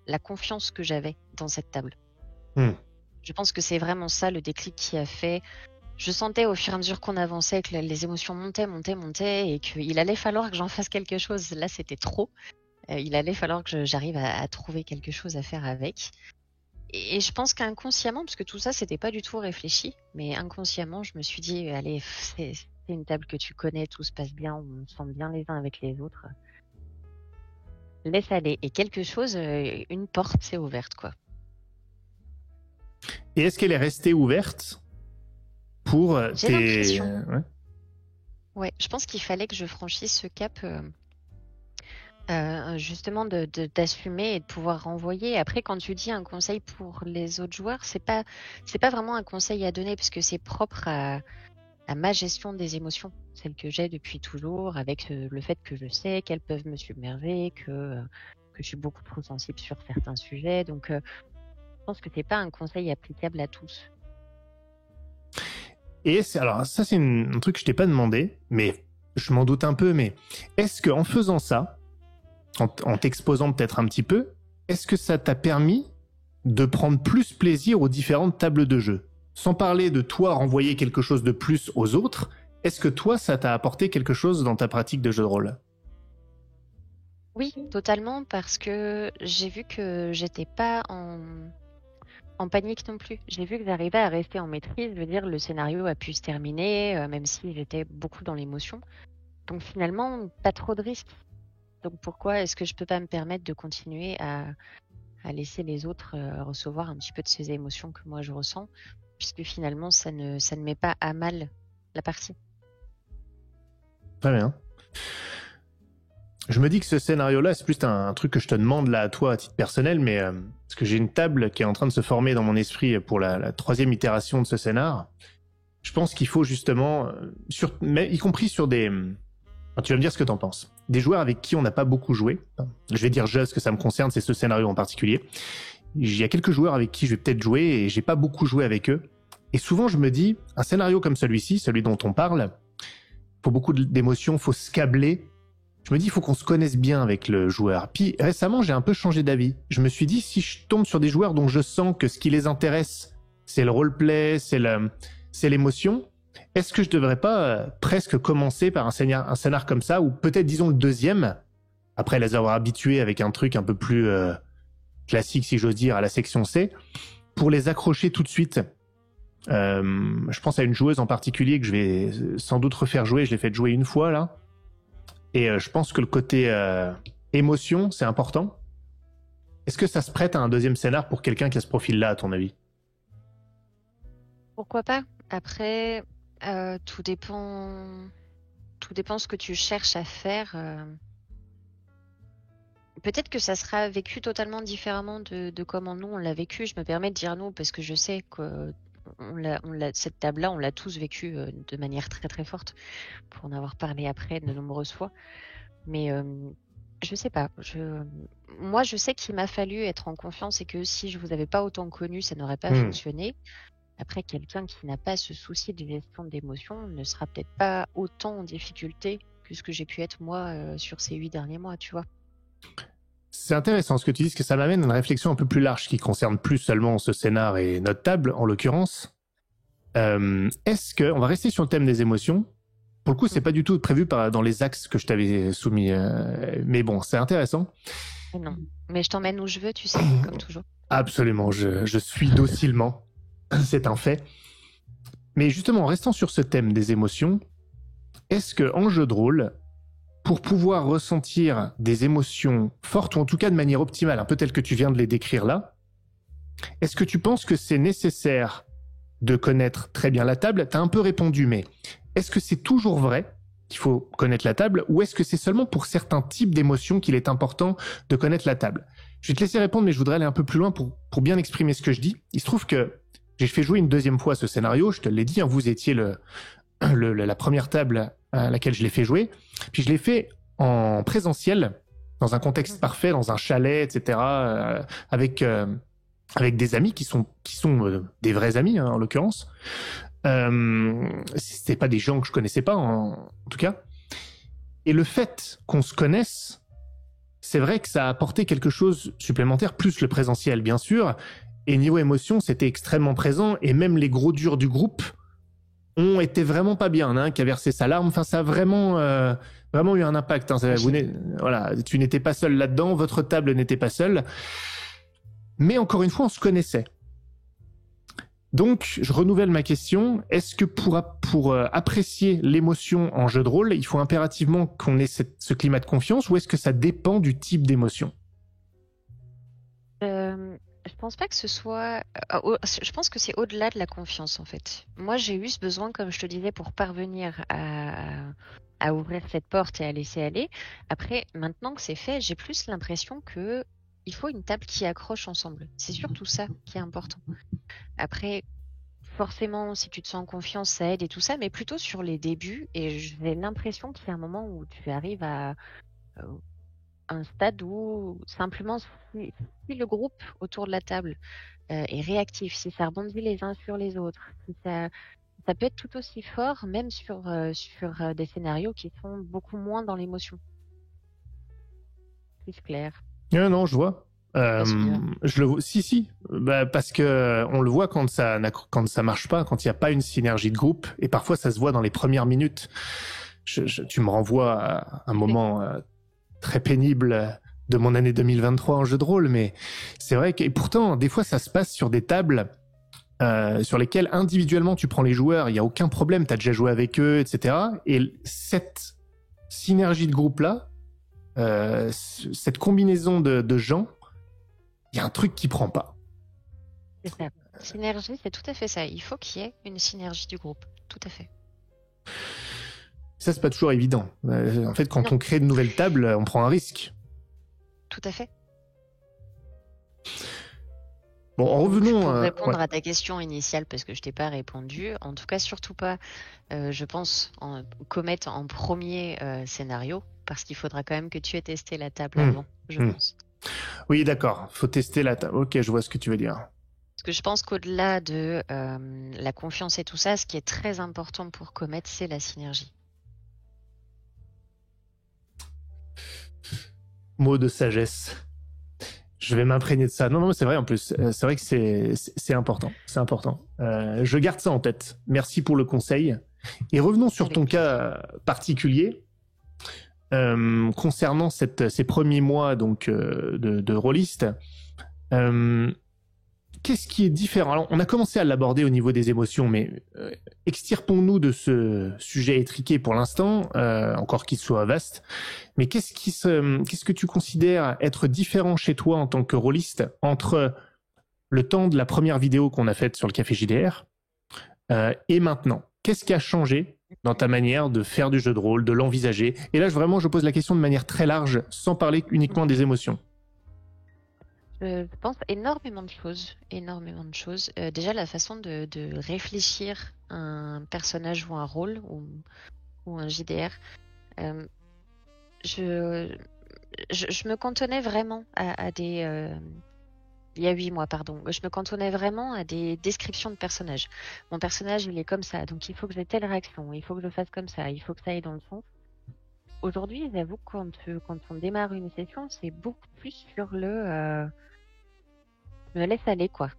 la confiance que j'avais dans cette table. Je pense que c'est vraiment ça le déclic qui a fait. Je sentais au fur et à mesure qu'on avançait que les émotions montaient et qu'il allait falloir que j'en fasse quelque chose. Là, c'était trop. Il allait falloir que j'arrive à trouver quelque chose à faire avec. Et je pense qu'inconsciemment, parce que tout ça, c'était pas du tout réfléchi, mais inconsciemment, je me suis dit, allez, c'est une table que tu connais, tout se passe bien, on se sent bien les uns avec les autres. Laisse aller. Et quelque chose, une porte s'est ouverte, quoi. Et est-ce qu'elle est restée ouverte pour J'ai l'impression. Ouais. Ouais, je pense qu'il fallait que je franchisse ce cap, justement d'assumer et de pouvoir renvoyer. Après, quand tu dis un conseil pour les autres joueurs, c'est pas vraiment un conseil à donner parce que c'est propre à ma gestion des émotions, celle que j'ai depuis toujours, avec le fait que je sais qu'elles peuvent me submerger, que je suis beaucoup trop sensible sur certains sujets. Donc, je pense que c'est pas un conseil applicable à tous. Et alors ça, c'est un truc que je t'ai pas demandé, mais je m'en doute un peu. Mais est-ce que en faisant ça, en t'exposant peut-être un petit peu, est-ce que ça t'a permis de prendre plus plaisir aux différentes tables de jeu? Sans parler de toi renvoyer quelque chose de plus aux autres, est-ce que toi, ça t'a apporté quelque chose dans ta pratique de jeu de rôle? Oui, totalement, parce que j'ai vu que j'étais pas en panique non plus. J'ai vu que j'arrivais à rester en maîtrise. Je veux dire, le scénario a pu se terminer, même si j'étais beaucoup dans l'émotion. Donc finalement, pas trop de risques. Donc pourquoi est-ce que je peux pas me permettre de continuer à laisser les autres recevoir un petit peu de ces émotions que moi je ressens, puisque finalement ça ne met pas à mal la partie. Très bien. Je me dis que ce scénario-là, c'est plus un truc que je te demande là à toi à titre personnel, mais parce que j'ai une table qui est en train de se former dans mon esprit pour la 3e itération de ce scénar. Je pense qu'il faut justement, mais y compris sur des... tu vas me dire ce que t'en penses. Des joueurs avec qui on n'a pas beaucoup joué. Je vais dire ce que ça me concerne, c'est ce scénario en particulier. Il y a quelques joueurs avec qui je vais peut-être jouer et j'ai pas beaucoup joué avec eux. Et souvent, je me dis, un scénario comme celui-ci, celui dont on parle, faut beaucoup d'émotions, faut se câbler. Je me dis, il faut qu'on se connaisse bien avec le joueur. Puis récemment, j'ai un peu changé d'avis. Je me suis dit, si je tombe sur des joueurs dont je sens que ce qui les intéresse, c'est le roleplay, c'est l'émotion, est-ce que je devrais pas presque commencer par un scénar comme ça, ou peut-être disons le deuxième, après les avoir habitués avec un truc un peu plus classique, si j'ose dire, à la section C, pour les accrocher tout de suite. Je pense à une joueuse en particulier que je vais sans doute refaire jouer. Je l'ai fait jouer une fois là, et je pense que le côté émotion, c'est important. Est-ce que ça se prête à un deuxième scénar pour quelqu'un qui a ce profil-là, à ton avis? Pourquoi pas? Après, tout dépend ce que tu cherches à faire. Peut-être que ça sera vécu totalement différemment de comment nous on l'a vécu. Je me permets de dire nous parce que je sais que cette table-là, on l'a tous vécu de manière très très forte, pour en avoir parlé après de nombreuses fois. Mais je sais pas. Moi, je sais qu'il m'a fallu être en confiance et que si je vous avais pas autant connu, ça n'aurait pas fonctionné. Après, quelqu'un qui n'a pas ce souci de gestion d'émotions ne sera peut-être pas autant en difficulté que ce que j'ai pu être moi sur ces 8 derniers mois, tu vois. C'est intéressant ce que tu dis, parce que ça m'amène à une réflexion un peu plus large qui concerne plus seulement ce scénar et notre table, en l'occurrence. Est-ce que, on va rester sur le thème des émotions. Pour le coup, c'est pas du tout prévu dans les axes que je t'avais soumis, mais bon, c'est intéressant. Non, mais je t'emmène où je veux, tu sais, comme toujours. Absolument, je suis docilement, c'est un fait. Mais justement, en restant sur ce thème des émotions, est-ce que en jeu de rôle, pour pouvoir ressentir des émotions fortes, ou en tout cas de manière optimale, un peu telles que tu viens de les décrire là, est-ce que tu penses que c'est nécessaire de connaître très bien la table? T'as un peu répondu, mais est-ce que c'est toujours vrai qu'il faut connaître la table, ou est-ce que c'est seulement pour certains types d'émotions qu'il est important de connaître la table? Je vais te laisser répondre, mais je voudrais aller un peu plus loin pour bien exprimer ce que je dis. Il se trouve que j'ai fait jouer une deuxième fois ce scénario, je te l'ai dit, hein, vous étiez la première table à laquelle je l'ai fait jouer, puis je l'ai fait en présentiel, dans un contexte parfait, dans un chalet, etc., avec des amis qui sont des vrais amis, hein, en l'occurrence. C'était pas des gens que je connaissais pas, en tout cas. Et le fait qu'on se connaisse, c'est vrai que ça a apporté quelque chose supplémentaire, plus le présentiel, bien sûr. Et niveau émotion, c'était extrêmement présent. Et même les gros durs du groupe ont été vraiment pas bien, hein, qui a versé sa larme. Enfin, ça a vraiment eu un impact. Hein. Voilà, tu n'étais pas seul là-dedans, votre table n'était pas seule. Mais encore une fois, on se connaissait. Donc, je renouvelle ma question. Est-ce que pour apprécier l'émotion en jeu de rôle, il faut impérativement qu'on ait ce climat de confiance, ou est-ce que ça dépend du type d'émotion ? Je pense pas que ce soit. Je pense que c'est au-delà de la confiance en fait. Moi, j'ai eu ce besoin, comme je te disais, pour parvenir à ouvrir cette porte et à laisser aller. Après, maintenant que c'est fait, j'ai plus l'impression que il faut une table qui accroche ensemble. C'est surtout ça qui est important. Après, forcément, si tu te sens en confiance, ça aide et tout ça, mais plutôt sur les débuts. Et j'ai l'impression qu'il y a un moment où tu arrives à un stade où simplement si le groupe autour de la table est réactif, si ça rebondit les uns sur les autres, si ça peut être tout aussi fort, même sur des scénarios qui sont beaucoup moins dans l'émotion. Plus clair. Non, je vois. Je le vois. Si. Bah, parce que on le voit quand ça marche pas, quand il n'y a pas une synergie de groupe, et parfois ça se voit dans les premières minutes. Tu me renvoies à un moment très pénible de mon année 2023 en jeu de rôle, mais c'est vrai que, et pourtant, des fois, ça se passe sur des tables sur lesquelles individuellement tu prends les joueurs, il n'y a aucun problème, tu as déjà joué avec eux, etc. Et cette synergie de groupe-là, cette combinaison de gens, il y a un truc qui prend pas. C'est ça. Synergie, c'est tout à fait ça. Il faut qu'il y ait une synergie du groupe. Tout à fait. Ça, c'est pas toujours évident. En fait, quand on crée de nouvelles tables, on prend un risque. Tout à fait. Bon, en revenons... Pour répondre à ta question initiale, parce que je t'ai pas répondu, en tout cas, surtout pas, je pense, commettre en premier scénario, parce qu'il faudra quand même que tu aies testé la table avant, je pense. Oui, d'accord. Faut tester la table. Ok, je vois ce que tu veux dire. Parce que je pense qu'au-delà de la confiance et tout ça, ce qui est très important pour commettre, c'est la synergie. Mot de sagesse. Je vais m'imprégner de ça. Non, c'est vrai en plus. C'est vrai que c'est important. C'est important. Je garde ça en tête. Merci pour le conseil. Et revenons sur ton cas particulier. Concernant ces premiers mois donc de rôliste, qu'est-ce qui est différent? Alors, on a commencé à l'aborder au niveau des émotions, mais extirpons-nous de ce sujet étriqué pour l'instant, encore qu'il soit vaste. Mais qu'est-ce que tu considères être différent chez toi en tant que rôliste entre le temps de la première vidéo qu'on a faite sur le Café JDR et maintenant? Qu'est-ce qui a changé dans ta manière de faire du jeu de rôle, de l'envisager? Et là, je pose la question de manière très large, sans parler uniquement des émotions. Je pense énormément de choses. Déjà, la façon de réfléchir un personnage ou un rôle ou un JDR. Je me cantonnais vraiment à des... il y a 8 mois, pardon. Je me cantonnais vraiment à des descriptions de personnages. Mon personnage, il est comme ça, donc il faut que j'ai telle réaction, il faut que je fasse comme ça, il faut que ça aille dans le sens. Aujourd'hui, j'avoue que quand on démarre une session, c'est beaucoup plus sur je me laisse aller, quoi.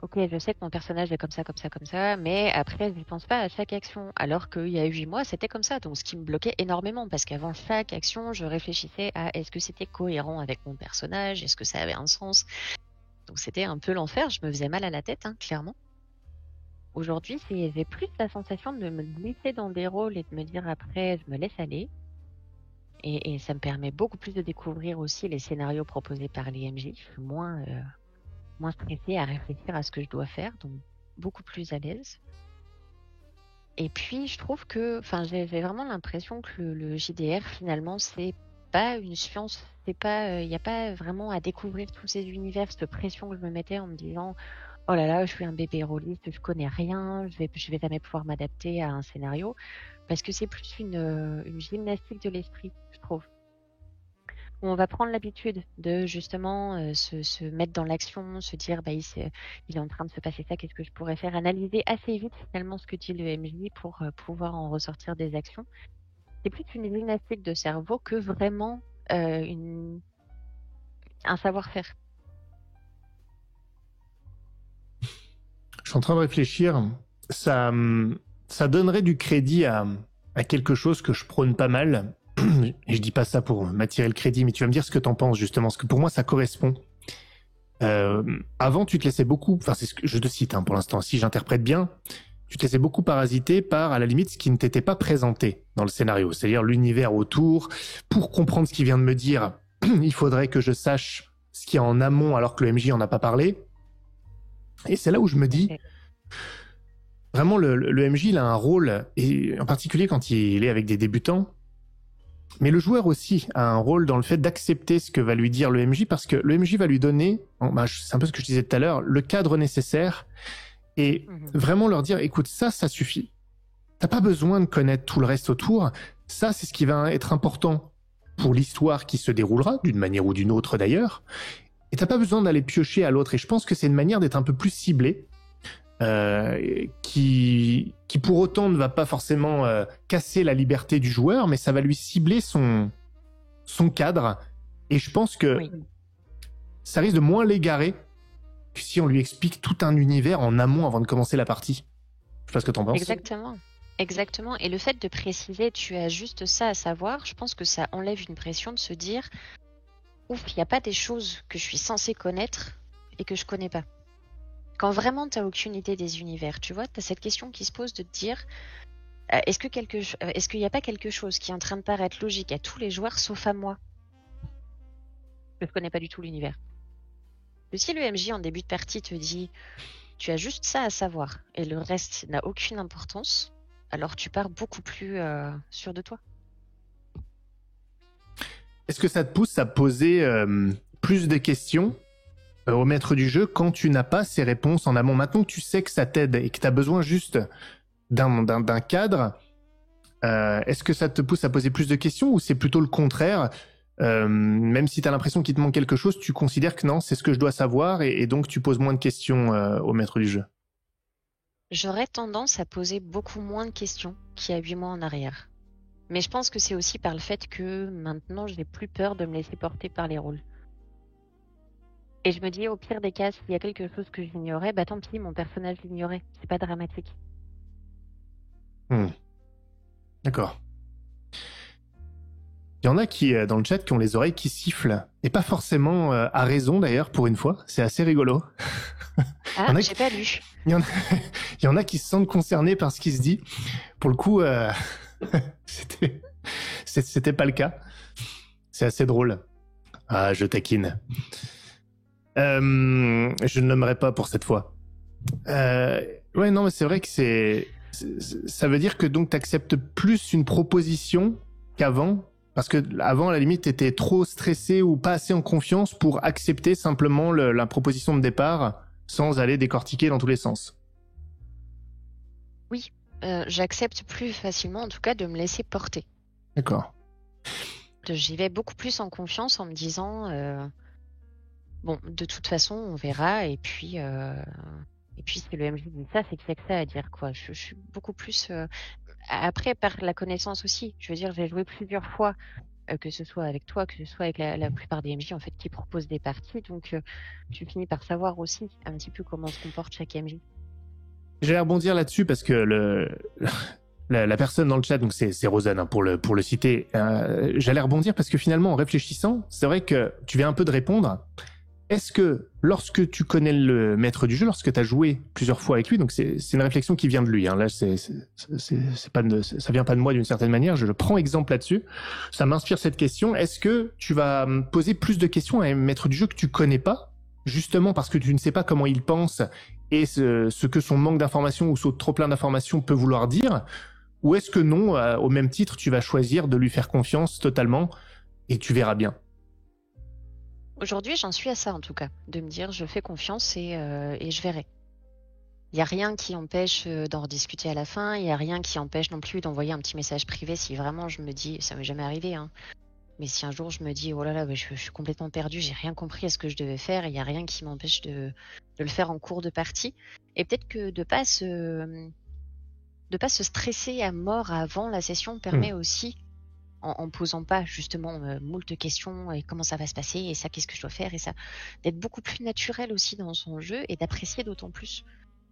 Ok, je sais que mon personnage est comme ça, comme ça, comme ça, mais après, je ne pense pas à chaque action. Alors qu'il y a 8 mois, c'était comme ça. Donc, ce qui me bloquait énormément, parce qu'avant chaque action, je réfléchissais à est-ce que c'était cohérent avec mon personnage, est-ce que ça avait un sens. Donc, c'était un peu l'enfer. Je me faisais mal à la tête, hein, clairement. Aujourd'hui, j'ai plus la sensation de me glisser dans des rôles et de me dire après, je me laisse aller. Et ça me permet beaucoup plus de découvrir aussi les scénarios proposés par les MJ. Je suis moins stressée à réfléchir à ce que je dois faire, donc beaucoup plus à l'aise. Et puis, je trouve que, j'ai vraiment l'impression que le JDR, finalement, c'est pas une science, c'est pas, il n'y a pas vraiment à découvrir tous ces univers, cette pression que je me mettais en me disant, oh là là, je suis un bébé rôliste, je connais rien, je vais jamais pouvoir m'adapter à un scénario, parce que c'est plus une gymnastique de l'esprit, je trouve. On va prendre l'habitude de justement se mettre dans l'action, se dire il est en train de se passer ça, qu'est-ce que je pourrais faire, analyser assez vite finalement ce que dit le MJ pour pouvoir en ressortir des actions. C'est plus une gymnastique de cerveau que vraiment un savoir-faire. Je suis en train de réfléchir. Ça donnerait du crédit à quelque chose que je prône pas mal. Et je dis pas ça pour m'attirer le crédit, mais tu vas me dire ce que t'en penses justement, parce que pour moi ça correspond. Avant, tu te laissais beaucoup, enfin c'est ce que je te cite pour l'instant, si j'interprète bien, tu te laissais beaucoup parasiter par, à la limite, ce qui ne t'était pas présenté dans le scénario, c'est-à-dire l'univers autour. Pour comprendre ce qu'il vient de me dire, il faudrait que je sache ce qu'il y a en amont alors que le MJ en a pas parlé. Et c'est là où je me dis, vraiment le MJ il a un rôle, et en particulier quand il est avec des débutants, mais le joueur aussi a un rôle dans le fait d'accepter ce que va lui dire le MJ, parce que le MJ va lui donner, c'est un peu ce que je disais tout à l'heure, le cadre nécessaire, et vraiment leur dire, écoute, ça suffit. T'as pas besoin de connaître tout le reste autour. Ça, c'est ce qui va être important pour l'histoire qui se déroulera, d'une manière ou d'une autre d'ailleurs. Et t'as pas besoin d'aller piocher à l'autre. Et je pense que c'est une manière d'être un peu plus ciblé, qui pour autant ne va pas forcément casser la liberté du joueur, mais ça va lui cibler son cadre. Et je pense que ça risque de moins l'égarer que si on lui explique tout un univers en amont avant de commencer la partie. Je sais pas ce que t'en penses. Exactement. Et le fait de préciser, tu as juste ça à savoir, je pense que ça enlève une pression de se dire, ouf, il n'y a pas des choses que je suis censée connaître et que je connais pas. Quand vraiment tu n'as aucune idée des univers, tu vois, tu as cette question qui se pose de te dire, est-ce qu'il n'y a pas quelque chose qui est en train de paraître logique à tous les joueurs sauf à moi? Je ne connais pas du tout l'univers. Si le MJ en début de partie te dit tu as juste ça à savoir et le reste n'a aucune importance, alors tu pars beaucoup plus sûr de toi. Est-ce que ça te pousse à poser plus de questions au maître du jeu quand tu n'as pas ces réponses en amont? Maintenant que tu sais que ça t'aide et que tu as besoin juste d'un cadre, est-ce que ça te pousse à poser plus de questions, ou c'est plutôt le contraire? Même si tu as l'impression qu'il te manque quelque chose, tu considères que non, c'est ce que je dois savoir, et donc tu poses moins de questions au maître du jeu? J'aurais tendance à poser beaucoup moins de questions qu'il y a 8 mois en arrière. Mais je pense que c'est aussi par le fait que maintenant j'ai plus peur de me laisser porter par les rôles. Et je me dis, au pire des cas, s'il y a quelque chose que j'ignorais, bah tant pis, mon personnage l'ignorait. C'est pas dramatique. D'accord. Il y en a qui, dans le chat, qui ont les oreilles qui sifflent. Et pas forcément à raison, d'ailleurs, pour une fois. C'est assez rigolo. Ah, j'ai pas lu. Il y en a qui se sentent concernés par ce qui se dit. Pour le coup, c'était pas le cas. C'est assez drôle. Ah, je taquine. Je ne l'aimerais pas pour cette fois. Ouais, non, mais c'est vrai que ça veut dire que donc t'acceptes plus une proposition qu'avant, parce que avant, à la limite, t'étais trop stressé ou pas assez en confiance pour accepter simplement la proposition de départ sans aller décortiquer dans tous les sens. Oui, j'accepte plus facilement, en tout cas, de me laisser porter. D'accord. J'y vais beaucoup plus en confiance en me disant, bon, de toute façon, on verra, et puis si le MJ dit ça, c'est qu'il y a que ça à dire, quoi. Je suis beaucoup plus... Après, par la connaissance aussi. Je veux dire, j'ai joué plusieurs fois, que ce soit avec toi, que ce soit avec la plupart des MJ, en fait, qui proposent des parties. Donc, tu finis par savoir aussi un petit peu comment se comporte chaque MJ. J'allais rebondir là-dessus parce que la personne dans le chat, donc c'est Rosanne, pour le citer, j'allais rebondir parce que finalement, en réfléchissant, c'est vrai que tu viens un peu de répondre. Est-ce que lorsque tu connais le maître du jeu, lorsque tu as joué plusieurs fois avec lui, donc c'est une réflexion qui vient de lui, là ça vient pas de moi d'une certaine manière, je prends exemple là-dessus, ça m'inspire cette question. Est-ce que tu vas poser plus de questions à un maître du jeu que tu connais pas, justement parce que tu ne sais pas comment il pense et ce que son manque d'informations ou son trop plein d'informations peut vouloir dire, ou est-ce que non, au même titre, tu vas choisir de lui faire confiance totalement et tu verras bien? Aujourd'hui, j'en suis à ça, en tout cas, de me dire je fais confiance et je verrai. Il n'y a rien qui empêche d'en rediscuter à la fin, il n'y a rien qui empêche non plus d'envoyer un petit message privé si vraiment je me dis, ça m'est jamais arrivé, hein, mais si un jour je me dis, oh là là, je suis complètement perdue, j'ai rien compris à ce que je devais faire, il n'y a rien qui m'empêche de le faire en cours de partie. Et peut-être que de pas se stresser à mort avant la session permet aussi, en posant pas justement moult questions, et comment ça va se passer, et ça, qu'est-ce que je dois faire, et ça, d'être beaucoup plus naturel aussi dans son jeu et d'apprécier d'autant plus.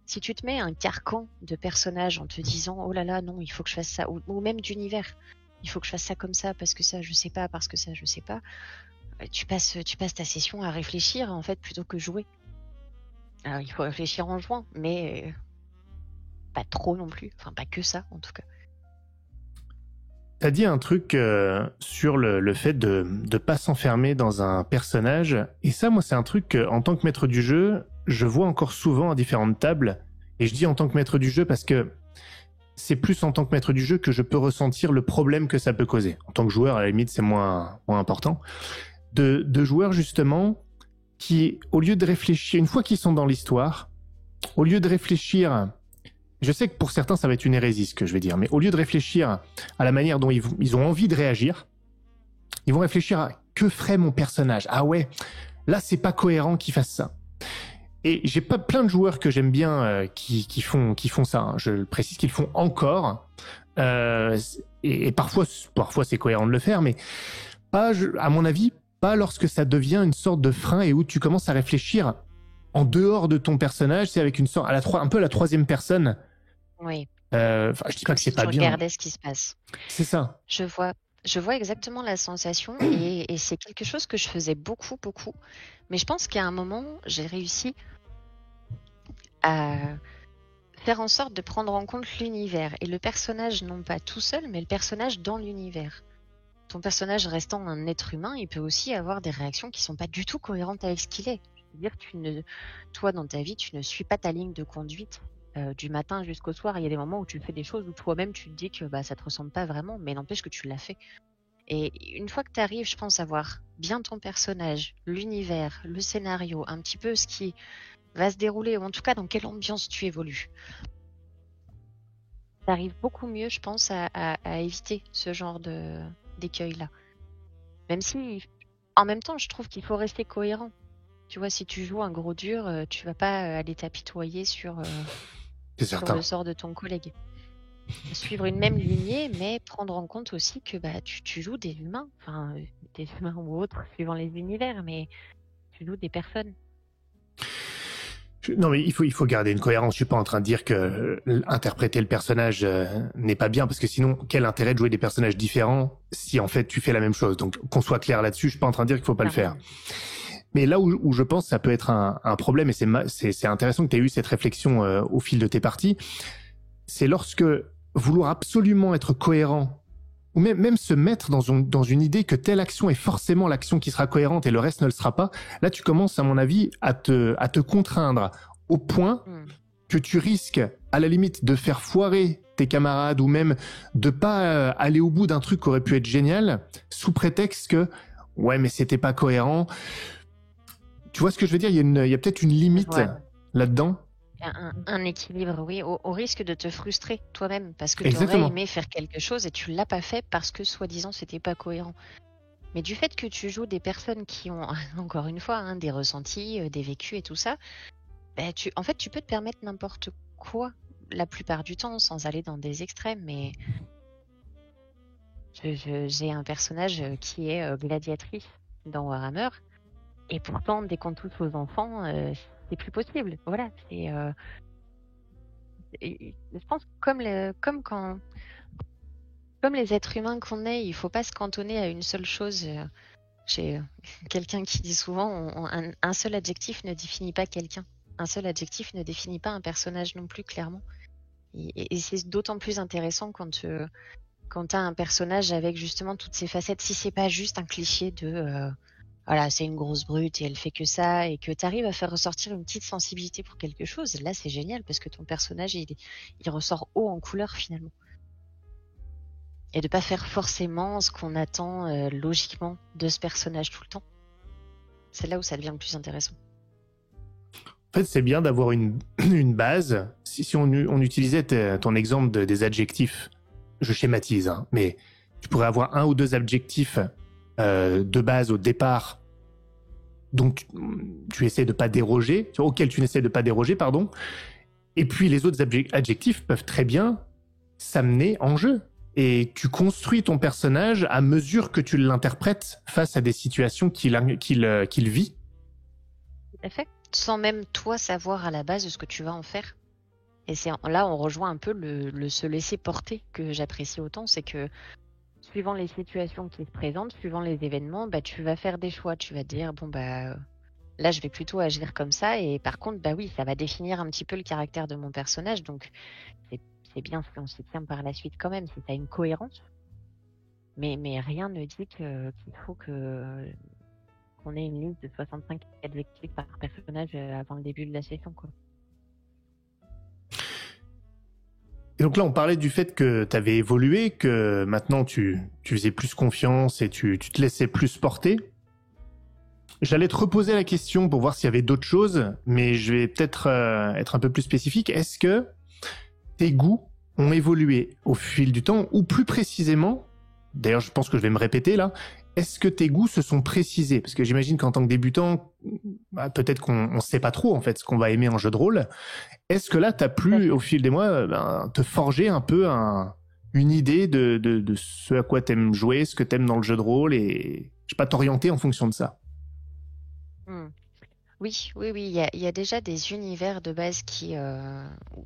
Si tu te mets un carcan de personnages en te disant oh là là non il faut que je fasse ça, ou même d'univers, il faut que je fasse ça comme ça parce que ça je sais pas, parce que ça je sais pas, tu passes ta session à réfléchir en fait plutôt que jouer. Alors il faut réfléchir en jouant, mais pas trop non plus, enfin pas que ça en tout cas. T'as dit un truc sur le fait de pas s'enfermer dans un personnage, et ça, moi, c'est un truc en tant que maître du jeu, je vois encore souvent à différentes tables, et je dis en tant que maître du jeu parce que c'est plus en tant que maître du jeu que je peux ressentir le problème que ça peut causer. En tant que joueur, à la limite, c'est moins important. De joueurs, justement, qui, au lieu de réfléchir, une fois qu'ils sont dans l'histoire, au lieu de réfléchir... Je sais que pour certains, ça va être une hérésie, ce que je vais dire, mais au lieu de réfléchir à la manière dont ils ont envie de réagir, ils vont réfléchir à que ferait mon personnage. Ah ouais, là, c'est pas cohérent qu'il fasse ça. Et j'ai pas plein de joueurs que j'aime bien qui font ça. Hein. Je précise qu'ils le font encore. Et parfois, c'est cohérent de le faire, mais pas, à mon avis, pas lorsque ça devient une sorte de frein et où tu commences à réfléchir en dehors de ton personnage, c'est avec une sorte, un peu à la troisième personne. Oui. Je dis pas que c'est pas bien. Regardez ce qui se passe. C'est ça. Je vois exactement la sensation et c'est quelque chose que je faisais beaucoup. Mais je pense qu'à un moment, j'ai réussi à faire en sorte de prendre en compte l'univers et le personnage, non pas tout seul, mais le personnage dans l'univers. Ton personnage restant un être humain, il peut aussi avoir des réactions qui sont pas du tout cohérentes avec ce qu'il est. Je veux dire, toi, dans ta vie, tu ne suis pas ta ligne de conduite du matin jusqu'au soir. Il y a des moments où tu fais des choses où toi-même, tu te dis que ça te ressemble pas vraiment, mais n'empêche que tu l'as fait. Et une fois que tu arrives, je pense, à voir bien ton personnage, l'univers, le scénario, un petit peu ce qui va se dérouler, ou en tout cas dans quelle ambiance tu évolues, tu arrives beaucoup mieux, je pense, à éviter ce genre d'écueil-là. Même si, en même temps, je trouve qu'il faut rester cohérent. Tu vois, si tu joues un gros dur, tu vas pas aller t'apitoyer sur le sort de ton collègue. Suivre une même lignée, mais prendre en compte aussi que tu joues des humains, enfin des humains ou autres, suivant les univers, mais tu joues des personnes. Non, mais il faut garder une cohérence. Je suis pas en train de dire que interpréter le personnage n'est pas bien, parce que sinon, quel intérêt de jouer des personnages différents si en fait tu fais la même chose. Donc, qu'on soit clair là-dessus, je suis pas en train de dire qu'il faut pas le faire. Mais là où je pense que ça peut être un problème, et c'est intéressant que tu aies eu cette réflexion au fil de tes parties, c'est lorsque vouloir absolument être cohérent, ou même se mettre dans une idée que telle action est forcément l'action qui sera cohérente et le reste ne le sera pas, là tu commences, à mon avis, à te contraindre au point que tu risques, à la limite, de faire foirer tes camarades, ou même de pas aller au bout d'un truc qui aurait pu être génial, sous prétexte que ouais mais c'était pas cohérent. Tu vois ce que je veux dire? Il y a peut-être une limite là-dedans. Un équilibre, oui, au risque de te frustrer toi-même, parce que tu aurais aimé faire quelque chose et tu l'as pas fait parce que soi-disant c'était pas cohérent. Mais du fait que tu joues des personnes qui ont, encore une fois, des ressentis, des vécus et tout ça, en fait tu peux te permettre n'importe quoi la plupart du temps sans aller dans des extrêmes. Mais j'ai un personnage qui est gladiatrice dans Warhammer. Et pourtant, dès qu'on touche aux enfants, c'est plus possible. Voilà. Je pense que comme les êtres humains qu'on est, il faut pas se cantonner à une seule chose. J'ai quelqu'un qui dit souvent, un seul adjectif ne définit pas quelqu'un. Un seul adjectif ne définit pas un personnage non plus, clairement. Et c'est d'autant plus intéressant quand t'as un personnage avec justement toutes ses facettes. Si c'est pas juste un cliché de voilà, c'est une grosse brute et elle fait que ça, et que tu arrives à faire ressortir une petite sensibilité pour quelque chose, là c'est génial parce que ton personnage il ressort haut en couleur finalement. Et de pas faire forcément ce qu'on attend logiquement de ce personnage tout le temps. C'est là où ça devient le plus intéressant. En fait, c'est bien d'avoir une base. Si on utilisait ton exemple des adjectifs, je schématise, hein, mais tu pourrais avoir un ou deux adjectifs de base au départ, donc tu essaies de pas déroger, auquel tu n'essaies de pas déroger, pardon. Et puis les autres adjectifs peuvent très bien s'amener en jeu. Et tu construis ton personnage à mesure que tu l'interprètes face à des situations qu'il vit. Tout à fait. Sans même toi savoir à la base de ce que tu vas en faire. Et là, on rejoint un peu le se laisser porter que j'apprécie autant. C'est que suivant les situations qui se présentent, suivant les événements, bah, tu vas faire des choix. Tu vas te dire, bon, bah, là, je vais plutôt agir comme ça. Et par contre, bah oui, ça va définir un petit peu le caractère de mon personnage. Donc, c'est bien si on s'y tient par la suite quand même, si tu as une cohérence. Mais rien ne dit qu'il faut qu'on ait une liste de 65 adjectifs par personnage avant le début de la session, quoi. Et donc là, on parlait du fait que tu avais évolué, que maintenant tu faisais plus confiance et tu te laissais plus porter. J'allais te reposer la question pour voir s'il y avait d'autres choses, mais je vais peut-être être un peu plus spécifique. Est-ce que tes goûts ont évolué au fil du temps, ou plus précisément, d'ailleurs je pense que je vais me répéter là, est-ce que tes goûts se sont précisés? Parce que j'imagine qu'en tant que débutant, bah, peut-être qu'on ne sait pas trop en fait ce qu'on va aimer en jeu de rôle. Est-ce que là, tu as pu, au fil des mois, te forger un peu une idée de ce à quoi tu aimes jouer, ce que tu aimes dans le jeu de rôle, et je sais pas, t'orienter en fonction de ça? Oui. Il y a déjà des univers de base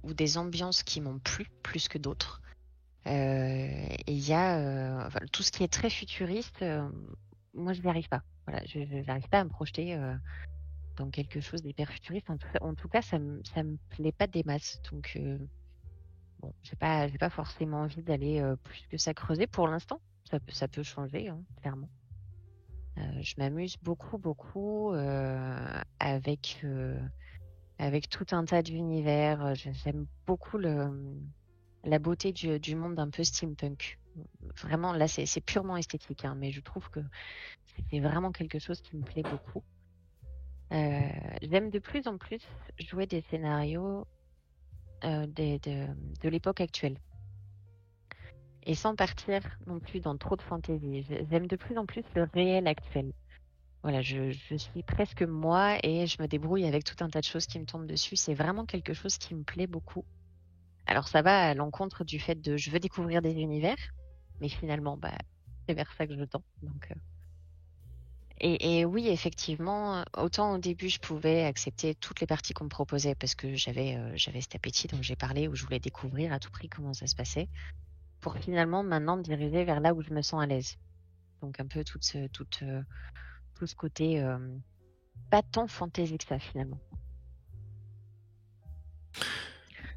ou des ambiances qui m'ont plu plus que d'autres. Et il y a tout ce qui est très futuriste, moi je n'y arrive pas. Voilà, je n'arrive pas à me projeter dans quelque chose d'hyper futuriste. En tout cas, ça me plaît pas des masses. Donc bon, j'ai pas forcément envie d'aller plus que ça creuser pour l'instant. Ça peut changer, hein, clairement. Je m'amuse beaucoup avec tout un tas d'univers. J'aime beaucoup la beauté du monde un peu steampunk. Vraiment, là, c'est purement esthétique, hein, mais je trouve que c'est vraiment quelque chose qui me plaît beaucoup. J'aime de plus en plus jouer des scénarios de l'époque actuelle. Et sans partir non plus dans trop de fantaisie. J'aime de plus en plus le réel actuel. Voilà, je suis presque moi et je me débrouille avec tout un tas de choses qui me tombent dessus. C'est vraiment quelque chose qui me plaît beaucoup. Alors ça va à l'encontre du fait de je veux découvrir des univers, mais finalement, bah, c'est vers ça que je tends. Donc, et oui, effectivement, autant au début je pouvais accepter toutes les parties qu'on me proposait parce que j'avais cet appétit dont j'ai parlé, où je voulais découvrir à tout prix comment ça se passait, pour finalement maintenant me diriger vers là où je me sens à l'aise. Donc un peu tout ce côté pas tant fantaisie que ça finalement.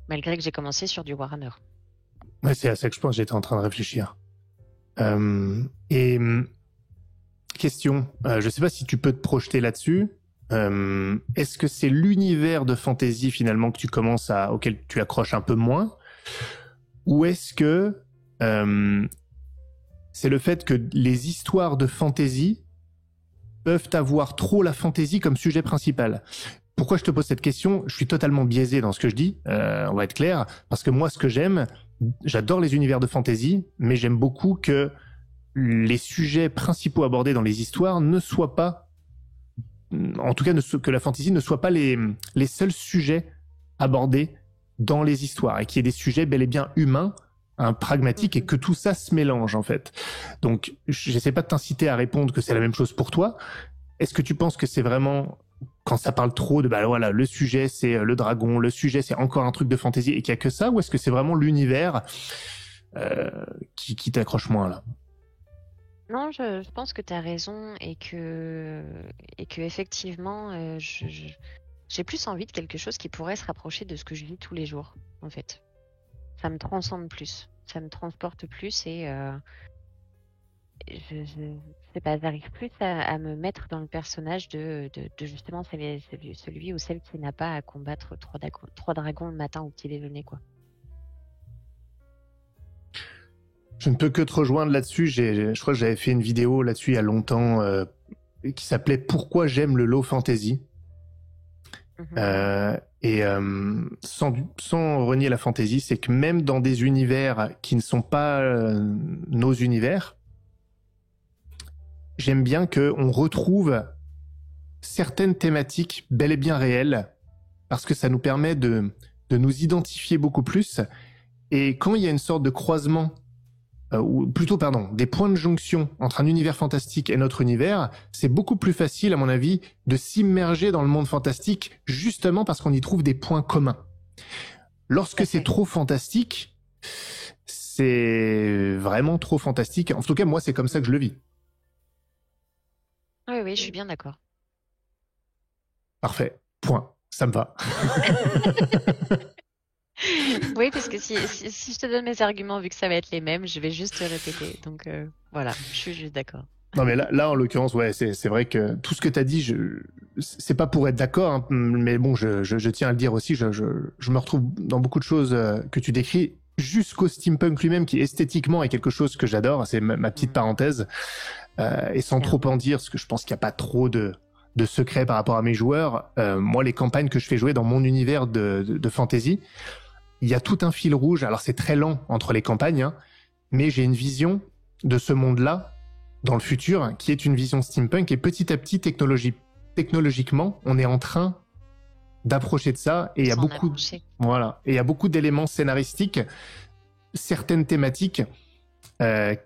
Malgré que j'ai commencé sur du Warhammer. Ouais, c'est à ça que je pense, j'étais en train de réfléchir. Question, je sais pas si tu peux te projeter là-dessus. Est-ce que c'est l'univers de fantasy finalement auquel tu accroches un peu moins, ou est-ce que c'est le fait que les histoires de fantasy peuvent avoir trop la fantasy comme sujet principal? Pourquoi je te pose cette question? Je suis totalement biaisé dans ce que je dis, on va être clair, parce que moi, ce que j'adore les univers de fantasy, mais j'aime beaucoup que les sujets principaux abordés dans les histoires ne soient pas, en tout cas que la fantasy ne soit pas les seuls sujets abordés dans les histoires, et qu'il y ait des sujets bel et bien humains, pragmatiques, et que tout ça se mélange en fait. Donc j'essaie pas de t'inciter à répondre que c'est la même chose pour toi. Est-ce que tu penses que c'est vraiment, quand ça parle trop de voilà, le sujet c'est le dragon, le sujet c'est encore un truc de fantasy et qu'il y a que ça, ou est-ce que c'est vraiment l'univers qui t'accroche moins là? Non, je pense que tu as raison et que effectivement, j'ai plus envie de quelque chose qui pourrait se rapprocher de ce que je vis tous les jours, en fait. Ça me transcende plus, ça me transporte plus et je sais pas, j'arrive plus à me mettre dans le personnage de justement celui ou celle qui n'a pas à combattre trois dragons le matin au petit déjeuner, quoi. Je ne peux que te rejoindre là-dessus. Je crois que j'avais fait une vidéo là-dessus il y a longtemps qui s'appelait Pourquoi j'aime le low fantasy. Sans renier la fantasy, c'est que même dans des univers qui ne sont pas nos univers, j'aime bien qu'on retrouve certaines thématiques bel et bien réelles, parce que ça nous permet de nous identifier beaucoup plus. Et quand il y a une sorte de croisement, ou plutôt, des points de jonction entre un univers fantastique et notre univers, c'est beaucoup plus facile, à mon avis, de s'immerger dans le monde fantastique, justement parce qu'on y trouve des points communs. Lorsque c'est trop fantastique, c'est vraiment trop fantastique. En tout cas, moi, c'est comme ça que je le vis. Oui, oui, je suis bien d'accord. Parfait. Point. Ça me va. Oui, parce que si je te donne mes arguments, vu que ça va être les mêmes, je vais juste te répéter. Donc voilà, je suis juste d'accord. Non, mais là, en l'occurrence, ouais, c'est vrai que tout ce que tu as dit, c'est pas pour être d'accord, hein, mais bon, je tiens à le dire aussi, je me retrouve dans beaucoup de choses que tu décris, jusqu'au steampunk lui-même, qui esthétiquement est quelque chose que j'adore, c'est ma petite parenthèse, et sans trop en dire, parce que je pense qu'il n'y a pas trop de secrets par rapport à mes joueurs. Moi, les campagnes que je fais jouer dans mon univers de fantasy, il y a tout un fil rouge, alors c'est très lent entre les campagnes, hein, mais j'ai une vision de ce monde-là, dans le futur, qui est une vision steampunk, et petit à petit, technologiquement, on est en train d'approcher de ça, et il y a beaucoup, voilà, et il y a beaucoup d'éléments scénaristiques, certaines thématiques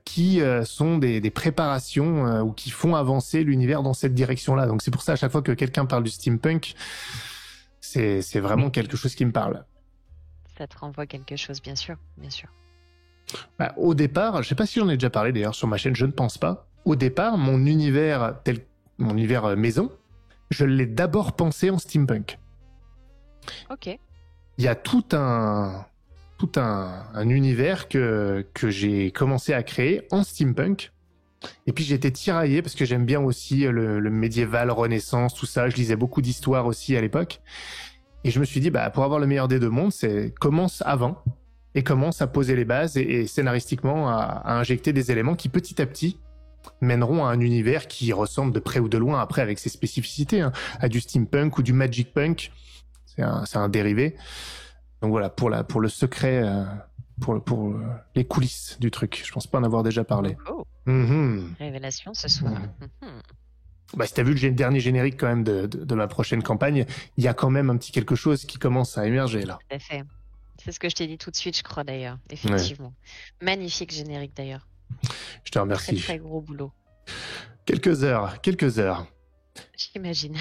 qui sont des préparations ou qui font avancer l'univers dans cette direction-là. Donc c'est pour ça, à chaque fois que quelqu'un parle du steampunk, c'est vraiment quelque chose qui me parle. Ça te renvoie quelque chose, bien sûr, bien sûr. Bah, au départ, je sais pas si j'en ai déjà parlé d'ailleurs sur ma chaîne, je ne pense pas. Au départ, mon univers maison, je l'ai d'abord pensé en steampunk. Ok. Il y a tout un univers que j'ai commencé à créer en steampunk. Et puis j'ai été tiraillé parce que j'aime bien aussi le médiéval, Renaissance, tout ça. Je lisais beaucoup d'histoires aussi à l'époque. Et je me suis dit, bah, pour avoir le meilleur des deux mondes, c'est commence avant et commence à poser les bases et scénaristiquement à injecter des éléments qui petit à petit mèneront à un univers qui ressemble de près ou de loin, après avec ses spécificités, hein, à du steampunk ou du magic punk. C'est un dérivé. Donc voilà, pour le secret, pour les coulisses du truc. Je pense pas en avoir déjà parlé. Oh. Révélation ce soir. Bah, si t'as vu le dernier générique quand même de ma prochaine campagne, il y a quand même un petit quelque chose qui commence à émerger là. Tout à fait. C'est ce que je t'ai dit tout de suite, je crois d'ailleurs. Effectivement. Ouais. Magnifique générique d'ailleurs. Je te remercie. Très, très gros boulot. Quelques heures. J'imagine.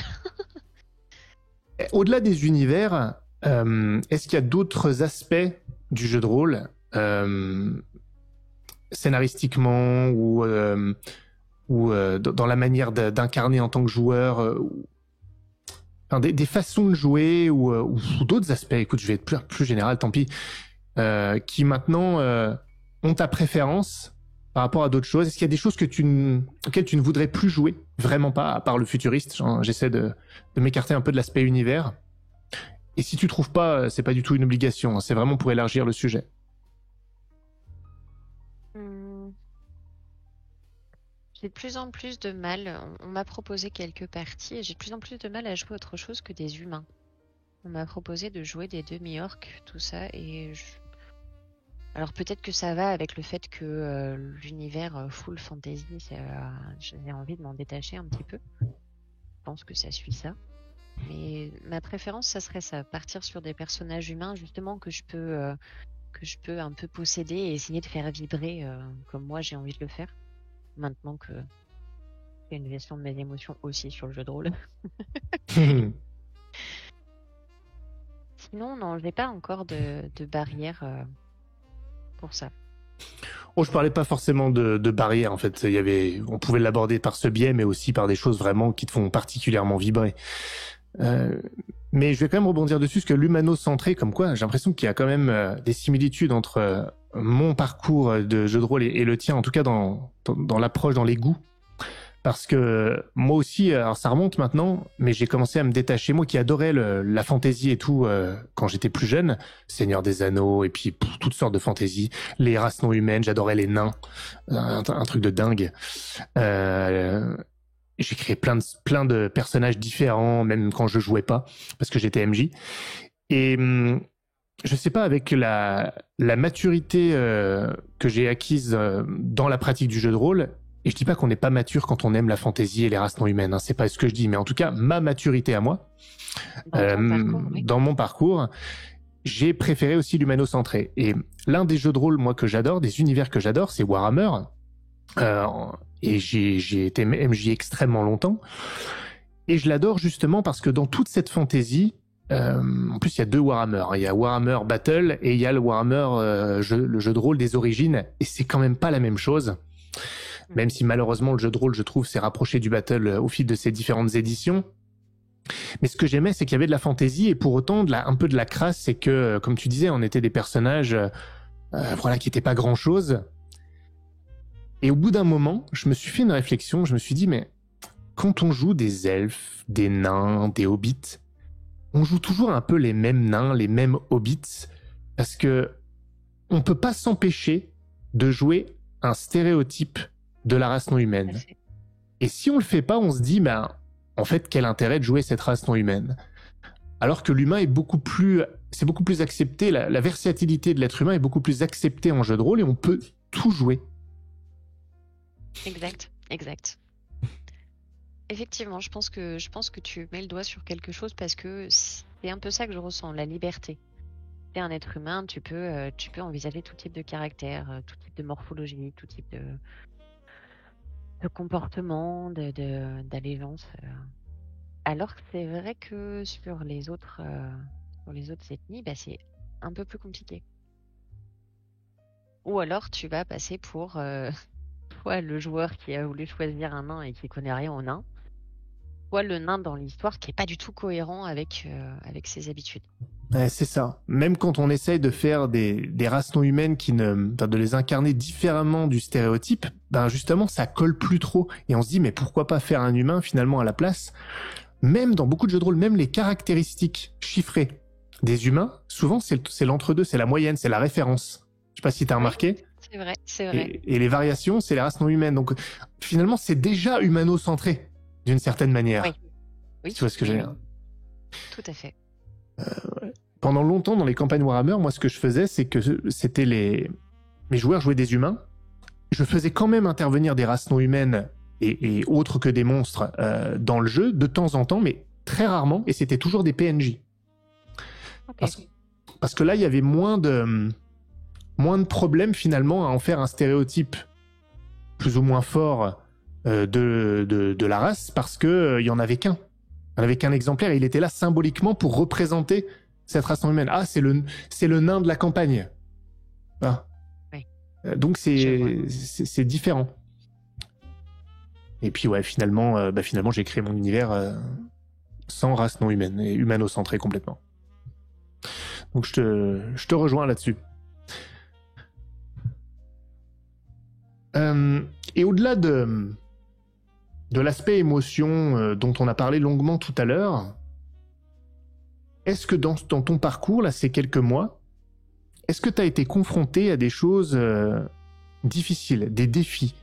Au-delà des univers, est-ce qu'il y a d'autres aspects du jeu de rôle, scénaristiquement ou dans la manière d'incarner en tant que joueur, enfin, des façons de jouer ou d'autres aspects, écoute, je vais être plus général, tant pis, qui maintenant ont ta préférence par rapport à d'autres choses? Est-ce qu'il y a des choses auxquelles tu ne voudrais plus jouer? Vraiment pas, à part le futuriste. J'essaie de m'écarter un peu de l'aspect univers. Et si tu trouves pas, c'est pas du tout une obligation, hein, c'est vraiment pour élargir le sujet. J'ai de plus en plus de mal, on m'a proposé quelques parties, et j'ai de plus en plus de mal à jouer autre chose que des humains. On m'a proposé de jouer des demi-orques, tout ça, et alors peut-être que ça va avec le fait que l'univers full fantasy, j'ai envie de m'en détacher un petit peu. Je pense que ça suit ça. Mais ma préférence, ça serait ça, partir sur des personnages humains, justement, que je peux un peu posséder et essayer de faire vibrer comme moi j'ai envie de le faire. Maintenant que c'est une gestion de mes émotions aussi sur le jeu de rôle. Sinon, non, j'ai pas encore de barrière pour ça. Oh, je parlais pas forcément de barrière, en fait. On pouvait l'aborder par ce biais, mais aussi par des choses vraiment qui te font particulièrement vibrer. Mais je vais quand même rebondir dessus, parce que l'humano-centré, comme quoi, j'ai l'impression qu'il y a quand même des similitudes entre mon parcours de jeu de rôle et le tien, en tout cas dans l'approche, dans les goûts. Parce que moi aussi, alors ça remonte maintenant, mais j'ai commencé à me détacher. Moi qui adorais la fantaisie et tout quand j'étais plus jeune, Seigneur des Anneaux et puis toutes sortes de fantaisie, les races non humaines, j'adorais les nains, un truc de dingue. J'ai créé plein de personnages différents, même quand je jouais pas, parce que j'étais MJ. Et je sais pas, avec la maturité que j'ai acquise dans la pratique du jeu de rôle, et je dis pas qu'on n'est pas mature quand on aime la fantaisie et les races non humaines, hein, c'est pas ce que je dis, mais en tout cas, ma maturité à moi, dans mon parcours, j'ai préféré aussi l'humano-centré. Et l'un des jeux de rôle, moi, que j'adore, des univers que j'adore, c'est Warhammer. Et j'ai été MJ extrêmement longtemps. Et je l'adore justement parce que dans toute cette fantaisie, En plus, il y a 2 Warhammer. Il y a Warhammer Battle et il y a le Warhammer, le jeu de rôle des origines. Et c'est quand même pas la même chose. Même si malheureusement, le jeu de rôle, je trouve, s'est rapproché du Battle au fil de ces différentes éditions. Mais ce que j'aimais, c'est qu'il y avait de la fantaisie et pour autant un peu de la crasse. C'est que, comme tu disais, on était des personnages qui n'étaient pas grand-chose. Et au bout d'un moment, je me suis fait une réflexion. Je me suis dit, mais quand on joue des elfes, des nains, des hobbits, on joue toujours un peu les mêmes nains, les mêmes hobbits, parce que on peut pas s'empêcher de jouer un stéréotype de la race non humaine. Et si on le fait pas, on se dit, en fait, quel intérêt de jouer cette race non humaine? Alors que l'humain c'est beaucoup plus accepté, la versatilité de l'être humain est beaucoup plus acceptée en jeu de rôle et on peut tout jouer. Exact. Effectivement, je pense que tu mets le doigt sur quelque chose parce que c'est un peu ça que je ressens, la liberté. T'es un être humain, tu peux envisager tout type de caractère, tout type de morphologie, tout type de comportement, d'allégeance. Alors que c'est vrai que sur les autres ethnies, c'est un peu plus compliqué. Ou alors tu vas passer pour soit le joueur qui a voulu choisir un nain et qui connaît rien au nain, soit le nain dans l'histoire qui est pas du tout cohérent avec ses habitudes. Ouais, c'est ça. Même quand on essaye de faire des races non humaines de les incarner différemment du stéréotype, justement, ça colle plus trop. Et on se dit, mais pourquoi pas faire un humain finalement à la place? Même dans beaucoup de jeux de rôle, même les caractéristiques chiffrées des humains, souvent c'est l'entre-deux, c'est la moyenne, c'est la référence. Je sais pas si t'as remarqué. C'est vrai. Et les variations, c'est les races non humaines. Donc finalement, c'est déjà humano-centré d'une certaine manière. Oui. Tu vois ce que je veux dire? Tout à fait. Pendant longtemps, dans les campagnes Warhammer, moi, ce que je faisais, c'est que mes joueurs jouaient des humains. Je faisais quand même intervenir des races non humaines et autres que des monstres dans le jeu, de temps en temps, mais très rarement, et c'était toujours des PNJ. Okay. Parce que là, il y avait moins de problèmes, finalement, à en faire un stéréotype plus ou moins fort de la race, parce que il y en avait qu'un. Il n'y en avait qu'un exemplaire, et il était là symboliquement pour représenter cette race non humaine. Ah, c'est le nain de la campagne. Ah. Oui. Donc c'est différent. Et puis finalement j'ai créé mon univers sans race non humaine et humano-centré complètement. Donc je te rejoins là-dessus. Et au-delà de l'aspect émotion dont on a parlé longuement tout à l'heure, est-ce que dans ton parcours, là, ces quelques mois, est-ce que tu as été confronté à des choses difficiles, des défis,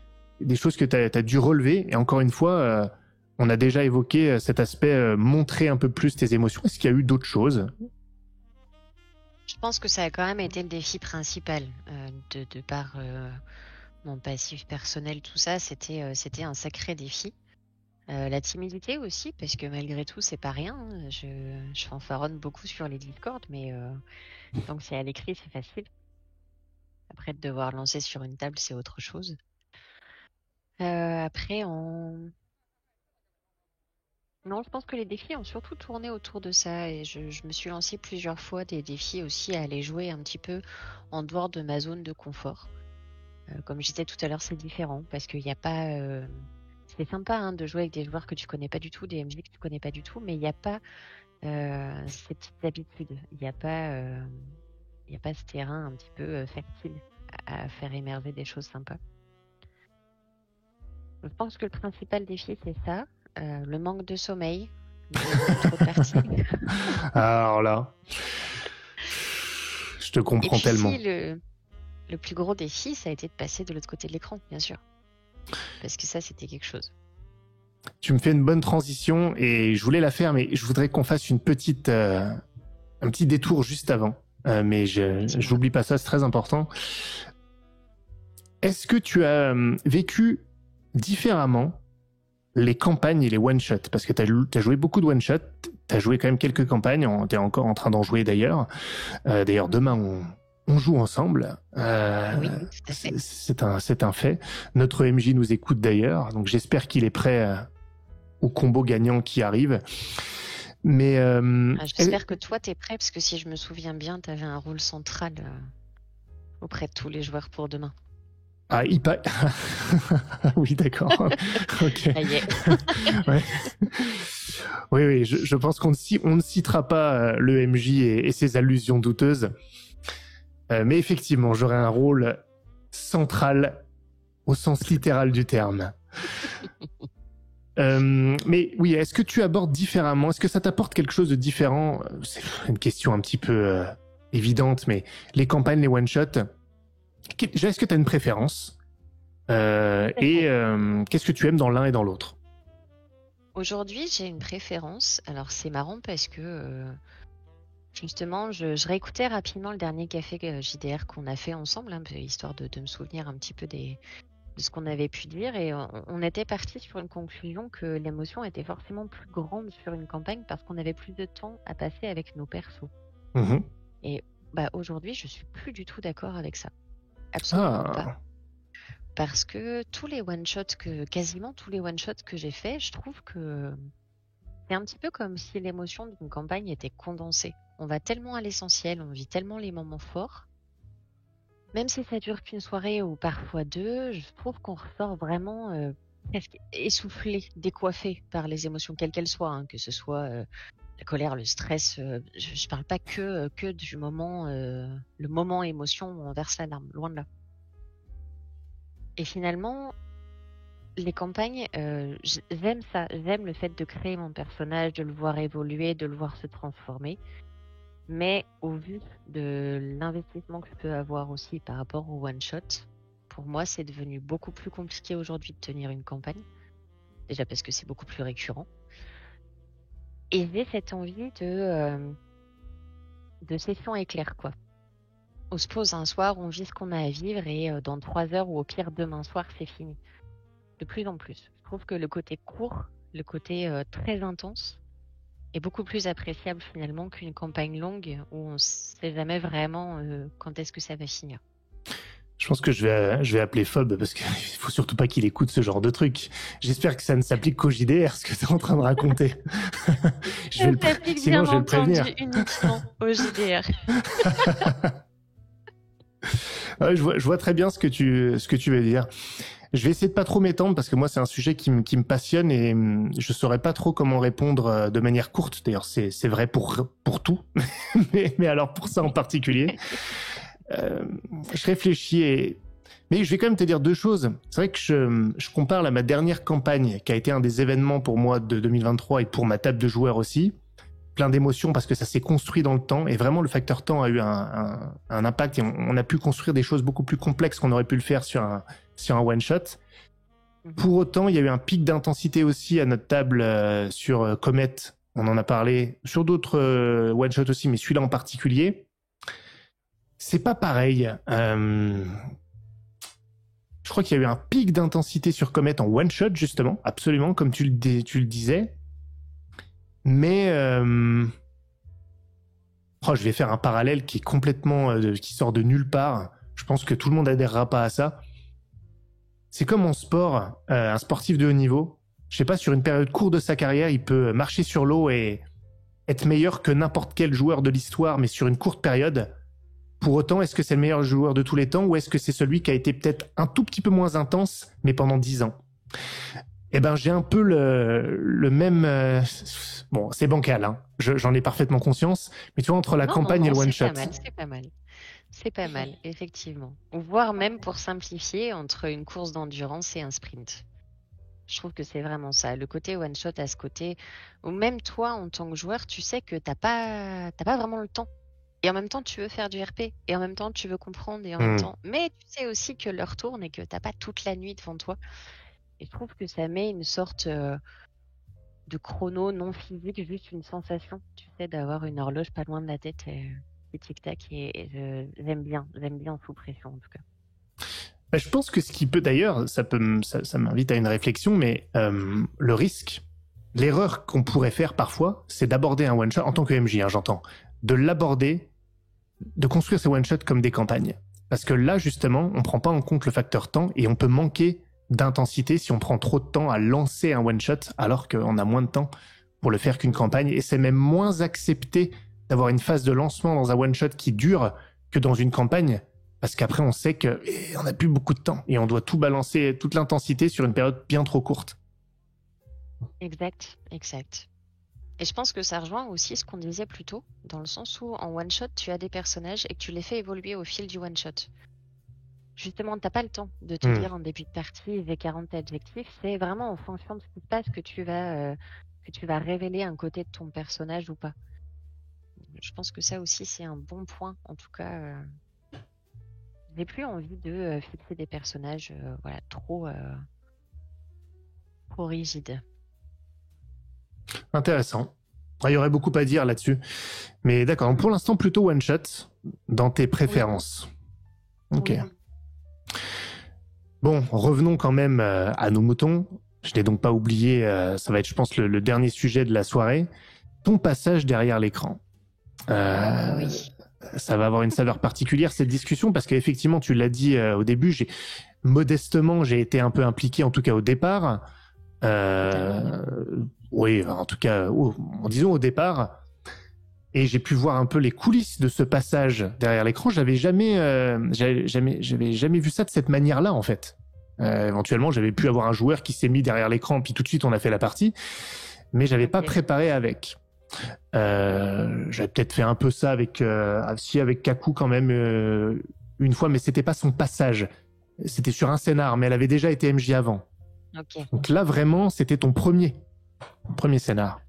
des choses que tu as dû relever? Et encore une fois, on a déjà évoqué cet aspect montrer un peu plus tes émotions. Est-ce qu'il y a eu d'autres choses? Je pense que ça a quand même été le défi principal de par mon passif personnel, tout ça, c'était un sacré défi. La timidité aussi, parce que malgré tout, c'est pas rien. Je fanfaronne beaucoup sur les Discord, mais donc c'est à l'écrit, c'est facile. Après, de devoir lancer sur une table, c'est autre chose. Après, Non, je pense que les défis ont surtout tourné autour de ça, et je me suis lancé plusieurs fois des défis aussi à aller jouer un petit peu en dehors de ma zone de confort. Comme je disais tout à l'heure, c'est différent, parce qu'il n'y a pas... C'est sympa de jouer avec des joueurs que tu connais pas du tout, des MJ que tu connais pas du tout, mais il n'y a pas ces petites habitudes. Il n'y a pas ce terrain un petit peu fertile à faire émerger des choses sympas. Je pense que le principal défi, c'est ça, le manque de sommeil. Trop de parties. Alors là, je te comprends tellement. Si, le plus gros défi, ça a été de passer de l'autre côté de l'écran, bien sûr. Parce que ça, c'était quelque chose. Tu me fais une bonne transition et je voulais la faire, mais je voudrais qu'on fasse un petit détour juste avant. Mais j'oublie pas ça, c'est très important. Est-ce que tu as vécu différemment les campagnes et les one-shots? Parce que tu as joué beaucoup de one-shots, tu as joué quand même quelques campagnes, tu es encore en train d'en jouer d'ailleurs. D'ailleurs, demain, on joue ensemble. Oui, c'est un fait. Notre MJ nous écoute d'ailleurs, donc j'espère qu'il est prêt au combo gagnant qui arrive. Mais J'espère que toi, t'es prêt, parce que si je me souviens bien, t'avais un rôle central auprès de tous les joueurs pour demain. Oui, d'accord. Ok. Ça y est. Ouais. Oui, je pense qu'on ne citera pas le MJ et ses allusions douteuses. Mais effectivement, j'aurai un rôle central au sens littéral du terme. Mais oui, est-ce que tu abordes différemment? Est-ce que ça t'apporte quelque chose de différent? C'est une question un petit peu évidente, mais les campagnes, les one-shots, est-ce que tu as une préférence? Qu'est-ce que tu aimes dans l'un et dans l'autre? Aujourd'hui, j'ai une préférence. Alors, c'est marrant parce que justement, je réécoutais rapidement le dernier café JDR qu'on a fait ensemble, hein, histoire de me souvenir un petit peu de ce qu'on avait pu dire. Et on était parti sur une conclusion que l'émotion était forcément plus grande sur une campagne parce qu'on avait plus de temps à passer avec nos persos. Mmh. Et aujourd'hui, je suis plus du tout d'accord avec ça. Absolument pas. Parce que quasiment tous les one-shots que j'ai faits, je trouve que c'est un petit peu comme si l'émotion d'une campagne était condensée. On va tellement à l'essentiel, on vit tellement les moments forts. Même si ça dure qu'une soirée ou parfois deux, je trouve qu'on ressort vraiment presque essoufflé, décoiffé par les émotions, quelles qu'elles soient, hein, que ce soit la colère, le stress. Je parle pas que du moment, le moment émotion où on verse la larme, loin de là. Et finalement, les campagnes, j'aime ça. J'aime le fait de créer mon personnage, de le voir évoluer, de le voir se transformer. Mais au vu de l'investissement que je peux avoir aussi par rapport au one-shot, pour moi, c'est devenu beaucoup plus compliqué aujourd'hui de tenir une campagne. Déjà parce que c'est beaucoup plus récurrent. Et j'ai cette envie de session éclair, quoi. On se pose un soir, on vit ce qu'on a à vivre et dans 3 heures ou au pire demain soir, c'est fini. De plus en plus. Je trouve que le côté court, le côté très intense, est beaucoup plus appréciable finalement qu'une campagne longue où on ne sait jamais vraiment quand est-ce que ça va finir. Je pense que je vais appeler Fob parce qu'il faut surtout pas qu'il écoute ce genre de truc. J'espère que ça ne s'applique qu'au JDR, ce que tu es en train de raconter. Sinon, je vais le prévenir. Uniquement au JDR. Ouais, je vois très bien ce que tu veux dire. Je vais essayer de pas trop m'étendre parce que moi c'est un sujet qui me passionne et je saurais pas trop comment répondre de manière courte. D'ailleurs c'est vrai pour tout, mais alors pour ça en particulier. Je réfléchis mais je vais quand même te dire deux choses. C'est vrai que je compare à ma dernière campagne qui a été un des événements pour moi de 2023 et pour ma table de joueurs aussi. Plein d'émotions parce que ça s'est construit dans le temps et vraiment le facteur temps a eu un impact et on a pu construire des choses beaucoup plus complexes qu'on aurait pu le faire sur un one shot. Pour autant, il y a eu un pic d'intensité aussi à notre table sur Comet. On en a parlé sur d'autres one shot aussi, mais celui-là en particulier, c'est pas pareil. Je crois qu'il y a eu un pic d'intensité sur Comet en one shot justement, absolument comme tu le disais. Mais je vais faire un parallèle qui est complètement qui sort de nulle part. Je pense que tout le monde adhérera pas à ça. C'est comme en sport, un sportif de haut niveau. Je sais pas, sur une période courte de sa carrière, il peut marcher sur l'eau et être meilleur que n'importe quel joueur de l'histoire, mais sur une courte période. Pour autant, est-ce que c'est le meilleur joueur de tous les temps ou est-ce que c'est celui qui a été peut-être un tout petit peu moins intense, mais pendant 10 ans? Eh ben, j'ai un peu le même... Bon, c'est bancal, hein. J'en ai parfaitement conscience. Mais tu vois, entre la campagne et le one-shot... C'est pas mal, effectivement. Voire même pour simplifier, entre une course d'endurance et un sprint. Je trouve que c'est vraiment ça. Le côté one-shot à ce côté, où même toi, en tant que joueur, tu sais que t'as pas vraiment le temps. Et en même temps, tu veux faire du RP. Et en même temps, tu veux comprendre. Et en même temps... Mais tu sais aussi que l'heure tourne et que t'as pas toute la nuit devant toi. Et je trouve que ça met une sorte de chrono non physique, juste une sensation, tu sais, d'avoir une horloge pas loin de la tête et tic-tac. Et j'aime bien sous pression en tout cas. Bah, je pense que ce qui peut d'ailleurs, ça m'invite à une réflexion, mais le risque, l'erreur qu'on pourrait faire parfois, c'est d'aborder un one-shot, en tant que MJ, hein, j'entends, de l'aborder, de construire ces one-shots comme des campagnes. Parce que là, justement, on prend pas en compte le facteur temps et on peut manquer d'intensité si on prend trop de temps à lancer un one-shot alors qu'on a moins de temps pour le faire qu'une campagne, et c'est même moins accepté d'avoir une phase de lancement dans un one-shot qui dure que dans une campagne, parce qu'après on sait qu'on n'a plus beaucoup de temps, et on doit tout balancer, toute l'intensité sur une période bien trop courte. Exact. Et je pense que ça rejoint aussi ce qu'on disait plus tôt, dans le sens où en one-shot, tu as des personnages et que tu les fais évoluer au fil du one-shot. Justement, t'as pas le temps de te dire en début de partie, j'ai 40 adjectifs. C'est vraiment en fonction de ce qui se passe que tu vas révéler un côté de ton personnage ou pas. Je pense que ça aussi, c'est un bon point. En tout cas, j'ai plus envie de fixer des personnages trop rigides. Intéressant. Il y aurait beaucoup à dire là-dessus. Mais d'accord, pour l'instant, plutôt one-shot dans tes préférences. Oui. Ok. Oui. Bon, revenons quand même à nos moutons. Je n'ai donc pas oublié, ça va être, je pense, le dernier sujet de la soirée. Ton passage derrière l'écran. Oui. Ça va avoir une saveur particulière, cette discussion, parce qu'effectivement, tu l'as dit au début, modestement, j'ai été un peu impliqué, en tout cas au départ. Oui, en tout cas, disons au départ. Et j'ai pu voir un peu les coulisses de ce passage derrière l'écran. J'avais jamais vu ça de cette manière-là, en fait. Éventuellement, j'avais pu avoir un joueur qui s'est mis derrière l'écran, puis tout de suite, on a fait la partie. Mais j'avais pas préparé avec. J'avais peut-être fait un peu ça avec Kaku quand même une fois, mais c'était pas son passage. C'était sur un scénar, mais elle avait déjà été MJ avant. Okay. Donc là, vraiment, c'était ton premier scénar.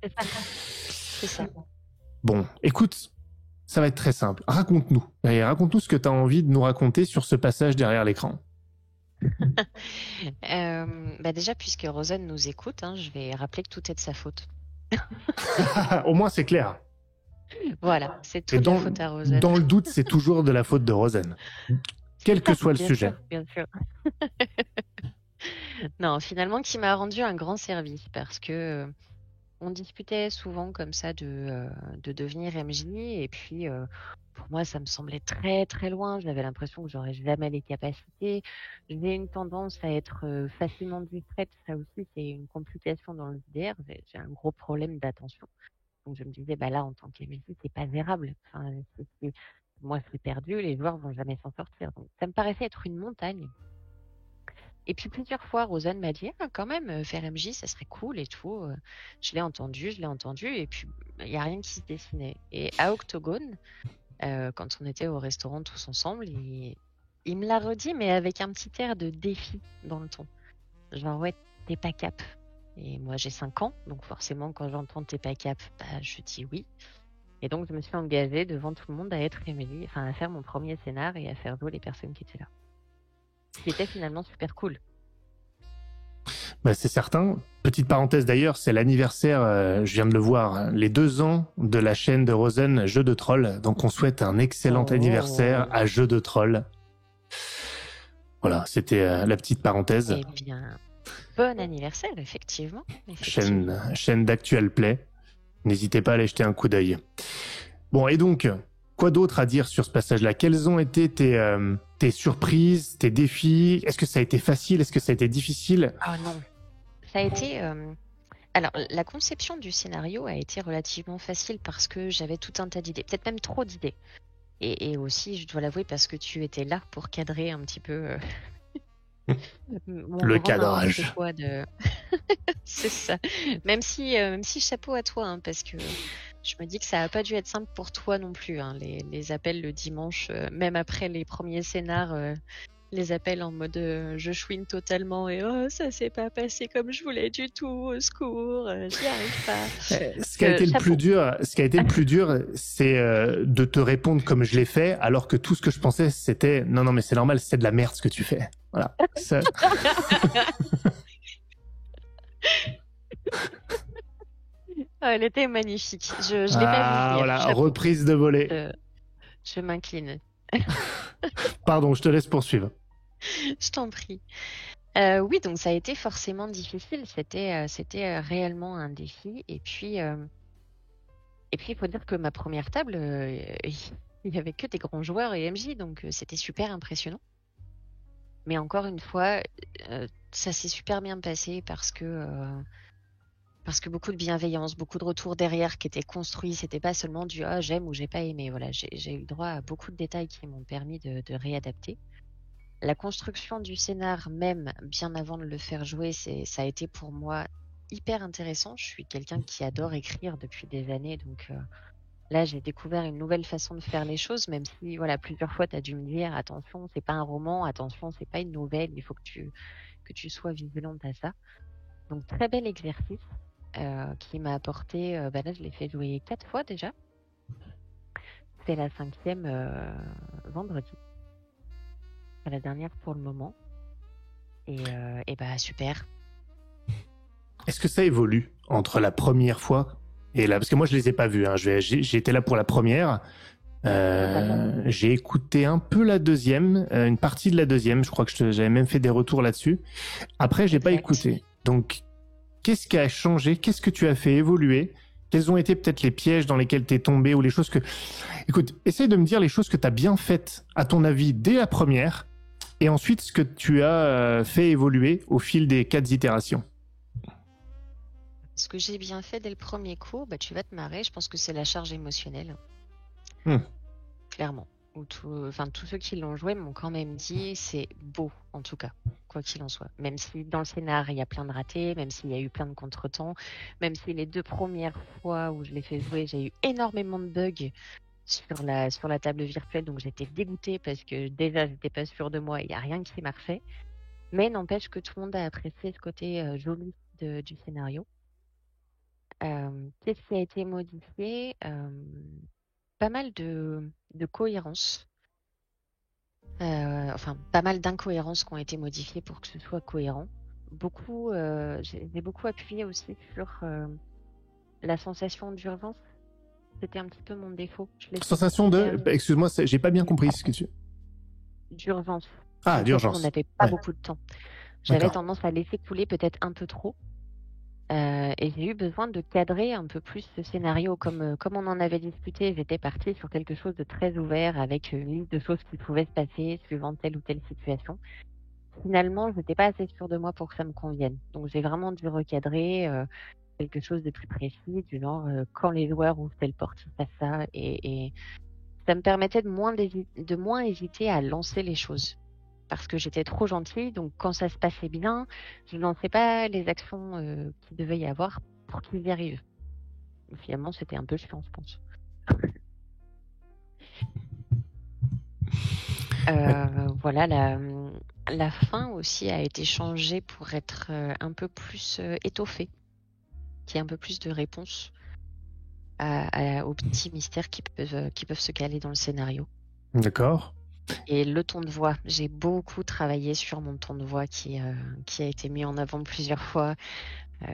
C'est ça. Bon, écoute, ça va être très simple. Raconte-nous ce que tu as envie de nous raconter sur ce passage derrière l'écran. Déjà, puisque Rosen nous écoute, je vais rappeler que tout est de sa faute. Au moins, c'est clair. Voilà, c'est tout de la faute à Rosen. Dans le doute, c'est toujours de la faute de Rosen. Quel que soit le sujet. Bien sûr. Non, finalement, qui m'a rendu un grand service parce que on discutait souvent comme ça de devenir MJ et puis pour moi ça me semblait très très loin. J'avais l'impression que j'aurais jamais les capacités. J'ai une tendance à être facilement distraite. Ça aussi c'est une complication dans le JDR. J'ai un gros problème d'attention. Donc je me disais là en tant qu'MJ c'est pas gérable. Enfin, moi je suis perdue, les joueurs vont jamais s'en sortir. Donc ça me paraissait être une montagne. Et puis plusieurs fois, Rosen m'a dit quand même, faire MJ, ça serait cool et tout. Je l'ai entendu, et puis il n'y a rien qui se dessinait. Et à Octogone, quand on était au restaurant tous ensemble, il me l'a redit, mais avec un petit air de défi dans le ton. Genre, ouais, t'es pas cap. Et moi, j'ai 5 ans, donc forcément, quand j'entends t'es pas cap, je dis oui. Et donc, je me suis engagée devant tout le monde à être MJ, à faire mon premier scénar et à faire jouer les personnes qui étaient là. C'était finalement super cool. C'est certain. Petite parenthèse d'ailleurs, c'est l'anniversaire, je viens de le voir, les 2 ans de la chaîne de Rosen Jeux de Troll. Donc on souhaite un excellent anniversaire à Jeux de Troll. Voilà, c'était la petite parenthèse. Eh bien, bon anniversaire, effectivement. Chaîne d'Actual Play. N'hésitez pas à aller jeter un coup d'œil. Bon, et donc, quoi d'autre à dire sur ce passage-là? Quelles ont été tes surprises, tes défis? Est-ce que ça a été facile? Est-ce que ça a été difficile? Ah non. Ça a été... Alors, la conception du scénario a été relativement facile parce que j'avais tout un tas d'idées, peut-être même trop d'idées. Et aussi, je dois l'avouer, parce que tu étais là pour cadrer un petit peu... le cadrage. C'est ça. Même si chapeau à toi, parce que je me dis que ça n'a pas dû être simple pour toi non plus. Les appels le dimanche, même après les premiers scénars, les appels en mode je chouine totalement et oh ça s'est pas passé comme je voulais du tout, au secours, j'y arrive pas. Ce qui a été le plus dur, c'est de te répondre comme je l'ai fait, alors que tout ce que je pensais c'était non mais c'est normal, c'est de la merde ce que tu fais. Voilà. Elle était magnifique. Je l'ai pas vu. Voilà, reprise de volée. Je m'incline. Pardon, je te laisse poursuivre. Je t'en prie. Oui, donc ça a été forcément difficile. C'était réellement un défi. Et puis, il faut dire que ma première table, il n'y avait que des grands joueurs et MJ, donc c'était super impressionnant. Mais encore une fois, ça s'est super bien passé parce que parce que beaucoup de bienveillance, beaucoup de retours derrière qui étaient construits. C'était pas seulement du ah j'aime ou j'ai pas aimé. Voilà, j'ai eu droit à beaucoup de détails qui m'ont permis de réadapter. La construction du scénar, même bien avant de le faire jouer, ça a été pour moi hyper intéressant. Je suis quelqu'un qui adore écrire depuis des années, donc là j'ai découvert une nouvelle façon de faire les choses, même si voilà plusieurs fois tu as dû me dire attention, c'est pas un roman, attention, c'est pas une nouvelle, il faut que tu sois vigilante à ça. Donc très bel exercice qui m'a apporté, là je l'ai fait jouer 4 fois déjà. C'est la 5e vendredi. C'est la dernière pour le moment. Et super. Est-ce que ça évolue entre la première fois et là? Parce que moi, je les ai pas vus. Hein. J'ai été là pour la première. J'ai écouté un peu la deuxième, une partie de la deuxième. Je crois que j'avais même fait des retours là-dessus. Après, j'ai pas écouté. Donc, qu'est-ce qui a changé? Qu'est-ce que tu as fait évoluer? Quels ont été peut-être les pièges dans lesquels t'es tombé ou les choses que... Écoute, essaye de me dire les choses que t'as bien faites, à ton avis, dès la première, et ensuite ce que tu as fait évoluer au fil des 4 itérations. Ce que j'ai bien fait dès le premier coup, tu vas te marrer, je pense que c'est la charge émotionnelle. Clairement. Tous ceux qui l'ont joué m'ont quand même dit c'est beau, en tout cas, quoi qu'il en soit. Même si dans le scénar, il y a plein de ratés, même s'il y a eu plein de contretemps, même si les 2 premières fois où je l'ai fait jouer, j'ai eu énormément de bugs sur la table virtuelle, donc j'étais dégoûtée parce que déjà, j'étais pas sûre de moi, il n'y a rien qui marchait. Mais n'empêche que tout le monde a apprécié ce côté joli du scénario. Qu'est-ce qui a été modifié? Pas mal de cohérence. Pas mal d'incohérences qui ont été modifiées pour que ce soit cohérent. J'ai beaucoup appuyé aussi sur la sensation d'urgence. C'était un petit peu mon défaut. Sensation de... Excuse-moi, j'ai pas bien compris ce que tu... D'urgence. Ah, d'urgence. On n'avait pas beaucoup de temps. J'avais tendance à laisser couler peut-être un peu trop. Et j'ai eu besoin de cadrer un peu plus ce scénario. Comme on en avait discuté, j'étais partie sur quelque chose de très ouvert avec une liste de choses qui pouvaient se passer suivant telle ou telle situation. Finalement, je n'étais pas assez sûre de moi pour que ça me convienne. Donc j'ai vraiment dû recadrer quelque chose de plus précis, du genre quand les joueurs ouvrent telle porte, ils fassent ça. Et ça me permettait de moins hésiter à lancer les choses. Parce que j'étais trop gentille, donc quand ça se passait bien, je ne lançais pas les actions qu'il devait y avoir pour qu'ils y arrivent. Finalement, c'était un peu chiant, je pense. Voilà, la fin aussi a été changée pour être un peu plus étoffée, qu'il y ait un peu plus de réponses aux petits mystères qui peuvent se caler dans le scénario. D'accord. Et le ton de voix, j'ai beaucoup travaillé sur mon ton de voix qui a été mis en avant plusieurs fois.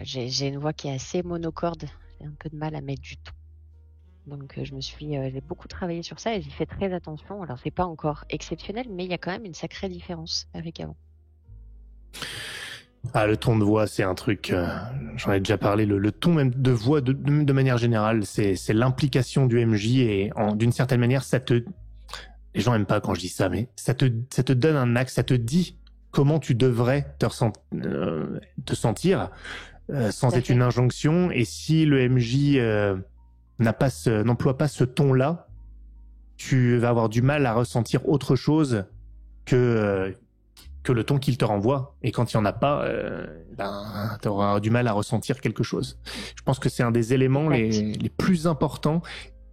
J'ai une voix qui est assez monocorde, j'ai un peu de mal à mettre du ton. Donc j'ai beaucoup travaillé sur ça et j'y fais très attention. Alors c'est pas encore exceptionnel, mais il y a quand même une sacrée différence avec avant. Ah, le ton de voix, c'est un truc, j'en ai déjà parlé, le ton même de voix de manière générale, c'est l'implication du MJ et d'une certaine manière, les gens aiment pas quand je dis ça, mais ça te donne un axe, ça te dit comment tu devrais te sentir sans être une injonction. Et si le MJ n'emploie pas ce ton-là, tu vas avoir du mal à ressentir autre chose que le ton qu'il te renvoie. Et quand il y en a pas, tu auras du mal à ressentir quelque chose. Je pense que c'est un des éléments les plus importants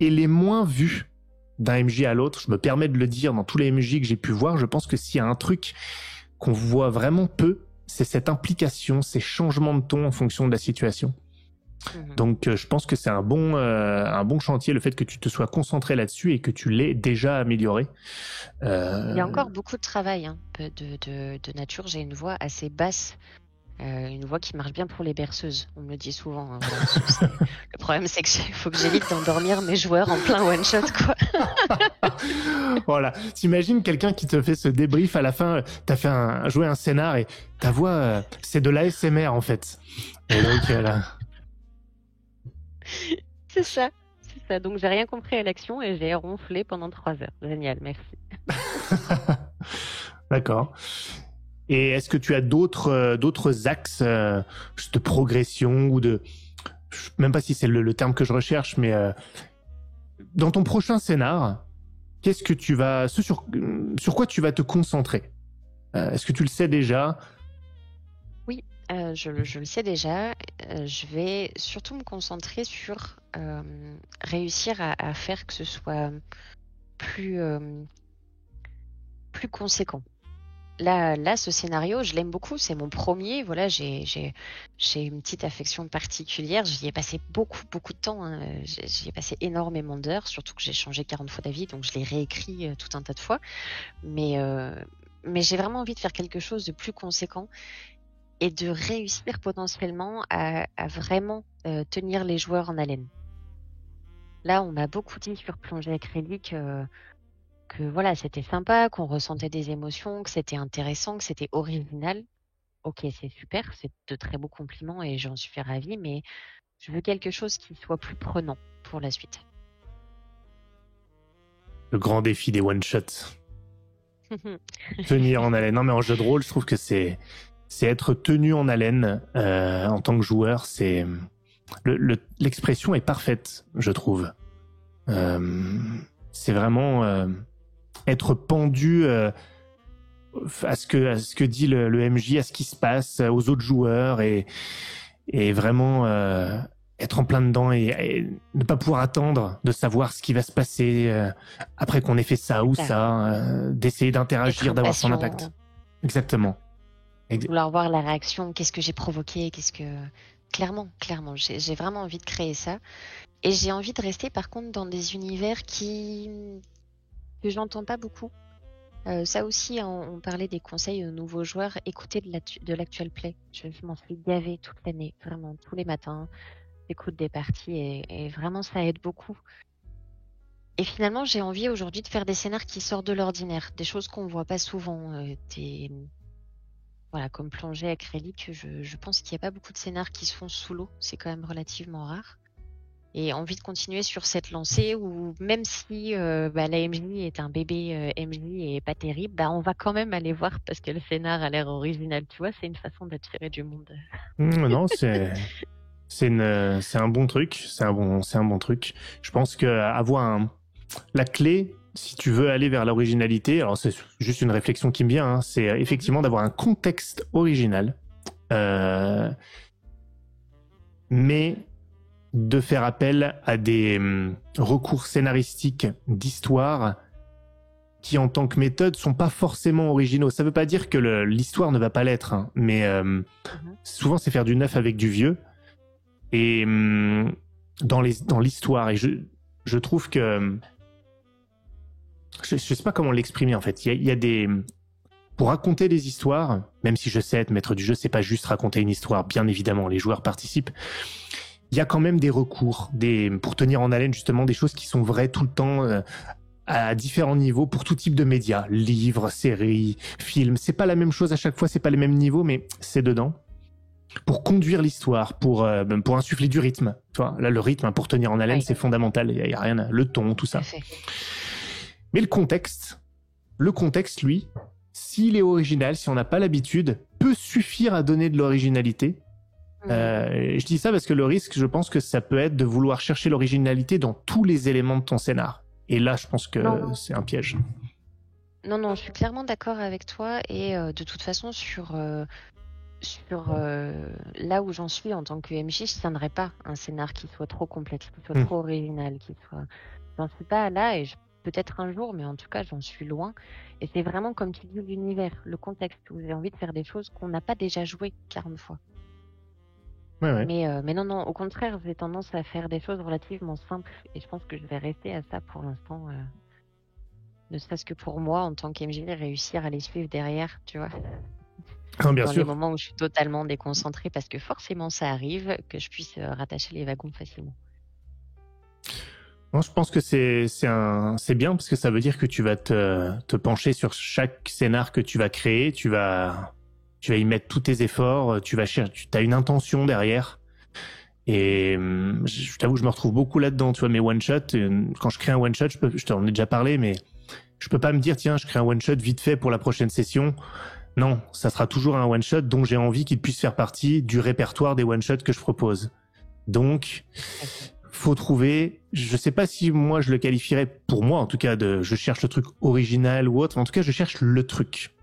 et les moins vus d'un MJ à l'autre. Je me permets de le dire dans tous les MJ que j'ai pu voir. Je pense que s'il y a un truc qu'on voit vraiment peu, c'est cette implication, ces changements de ton en fonction de la situation. Donc je pense que c'est un bon chantier, le fait que tu te sois concentré là-dessus et que tu l'aies déjà amélioré. Il y a encore beaucoup de travail de nature. J'ai une voix assez basse. Une voix qui marche bien pour les berceuses, on me le dit souvent. Hein, voilà. Le problème, c'est qu'il faut que j'évite d'endormir mes joueurs en plein one-shot, quoi. Voilà. T'imagines quelqu'un qui te fait ce débrief à la fin, t'as fait jouer un scénar et ta voix, c'est de l'ASMR, en fait. Et donc, là... C'est ça. Donc, j'ai rien compris à l'action et j'ai ronflé pendant 3 heures. Génial, merci. D'accord. Et est-ce que tu as d'autres axes de progression ou même pas si c'est le terme que je recherche, mais dans ton prochain scénar, qu'est-ce que tu vas, sur quoi tu vas te concentrer? Est-ce que tu le sais déjà? Oui, je le sais déjà. Je vais surtout me concentrer sur réussir à faire que ce soit plus, plus conséquent. Là, ce scénario, je l'aime beaucoup. C'est mon premier. Voilà, j'ai une petite affection particulière. J'y ai passé beaucoup de temps. Hein. J'y ai passé énormément d'heures. Surtout que j'ai changé 40 fois d'avis, donc je l'ai réécrit tout un tas de fois. Mais j'ai vraiment envie de faire quelque chose de plus conséquent et de réussir potentiellement à vraiment tenir les joueurs en haleine. Là, on m'a beaucoup dit sur Plongée Acrylique que voilà, c'était sympa, qu'on ressentait des émotions, que c'était intéressant, que c'était original. Ok, c'est super, c'est de très beaux compliments et j'en suis ravie, mais je veux quelque chose qui soit plus prenant pour la suite. Le grand défi des one-shots. Tenir en haleine. Non, mais en jeu de rôle, je trouve que c'est être tenu en haleine en tant que joueur. C'est l'expression est parfaite, je trouve. C'est vraiment être pendu à ce que dit le MJ, à ce qui se passe, aux autres joueurs et vraiment être en plein dedans et ne pas pouvoir attendre de savoir ce qui va se passer après qu'on ait fait ça ou ça, d'essayer d'interagir, d'avoir son impact. Exactement. Vouloir voir la réaction, qu'est-ce que j'ai provoqué, Clairement, j'ai vraiment envie de créer ça. Et j'ai envie de rester par contre dans des univers que j'entends pas beaucoup. Ça aussi, on parlait des conseils aux nouveaux joueurs. Écoutez de l'actual play. Je m'en suis gavée toute l'année, vraiment, tous les matins. J'écoute des parties et vraiment, ça aide beaucoup. Et finalement, j'ai envie aujourd'hui de faire des scénars qui sortent de l'ordinaire, des choses qu'on voit pas souvent. Voilà, comme Plongée Acrylique, je pense qu'il n'y a pas beaucoup de scénars qui se font sous l'eau. C'est quand même relativement rare. Et envie de continuer sur cette lancée où même si la MJ est un bébé MJ et pas terrible, on va quand même aller voir parce que le scénar a l'air original. Tu vois, c'est une façon d'attirer du monde. Non, c'est un bon truc. C'est un bon truc. Je pense que avoir la clé, si tu veux aller vers l'originalité, alors c'est juste une réflexion qui me vient, hein, c'est effectivement d'avoir un contexte original, mais de faire appel à des recours scénaristiques d'histoire qui, en tant que méthode, sont pas forcément originaux. Ça veut pas dire que l'histoire ne va pas l'être, hein, mais souvent c'est faire du neuf avec du vieux. Et dans l'histoire, et je trouve que je sais pas comment l'exprimer en fait. Il y a des pour raconter des histoires, même si je sais être maître du jeu, c'est pas juste raconter une histoire. Bien évidemment, les joueurs participent. Il y a quand même des recours, pour tenir en haleine justement des choses qui sont vraies tout le temps à différents niveaux pour tout type de médias, livres, séries, films. C'est pas la même chose à chaque fois, c'est pas les mêmes niveaux, mais c'est dedans. Pour conduire l'histoire, pour insuffler du rythme. Tu vois, là, le rythme, pour tenir en haleine, oui, c'est fondamental. Il y a rien, le ton, tout ça. Mais le contexte, lui, s'il est original, si on n'a pas l'habitude, peut suffire à donner de l'originalité. Je dis ça parce que le risque, je pense que ça peut être de vouloir chercher l'originalité dans tous les éléments de ton scénar. Et là, je pense que c'est un piège. Non, je suis clairement d'accord avec toi. Et de toute façon, sur là où j'en suis en tant que MJ, je tiendrai pas un scénar qui soit trop complexe, qui soit trop original, j'en suis pas là et peut-être un jour, mais en tout cas j'en suis loin. Et c'est vraiment comme tu dis l'univers, le contexte où j'ai envie de faire des choses qu'on n'a pas déjà jouées 40 fois. Ouais. Mais non, au contraire, j'ai tendance à faire des choses relativement simples et je pense que je vais rester à ça pour l'instant. Ne serait-ce que pour moi, en tant qu'MJ, réussir à les suivre derrière, tu vois. Non, bien dans sûr. les moments où je suis totalement déconcentrée parce que forcément ça arrive que je puisse rattacher les wagons facilement. Non, je pense que c'est bien parce que ça veut dire que tu vas te pencher sur chaque scénar que tu vas créer, tu vas y mettre tous tes efforts, tu as une intention derrière. Et je t'avoue, je me retrouve beaucoup là-dedans. Tu vois, mes one-shots, quand je crée un one-shot, je t'en ai déjà parlé, mais je peux pas me dire, tiens, je crée un one-shot vite fait pour la prochaine session. Non, ça sera toujours un one-shot dont j'ai envie qu'il puisse faire partie du répertoire des one-shots que je propose. Donc, faut trouver, je sais pas si moi je le qualifierais, pour moi en tout cas, je cherche le truc original ou autre, en tout cas je cherche le truc.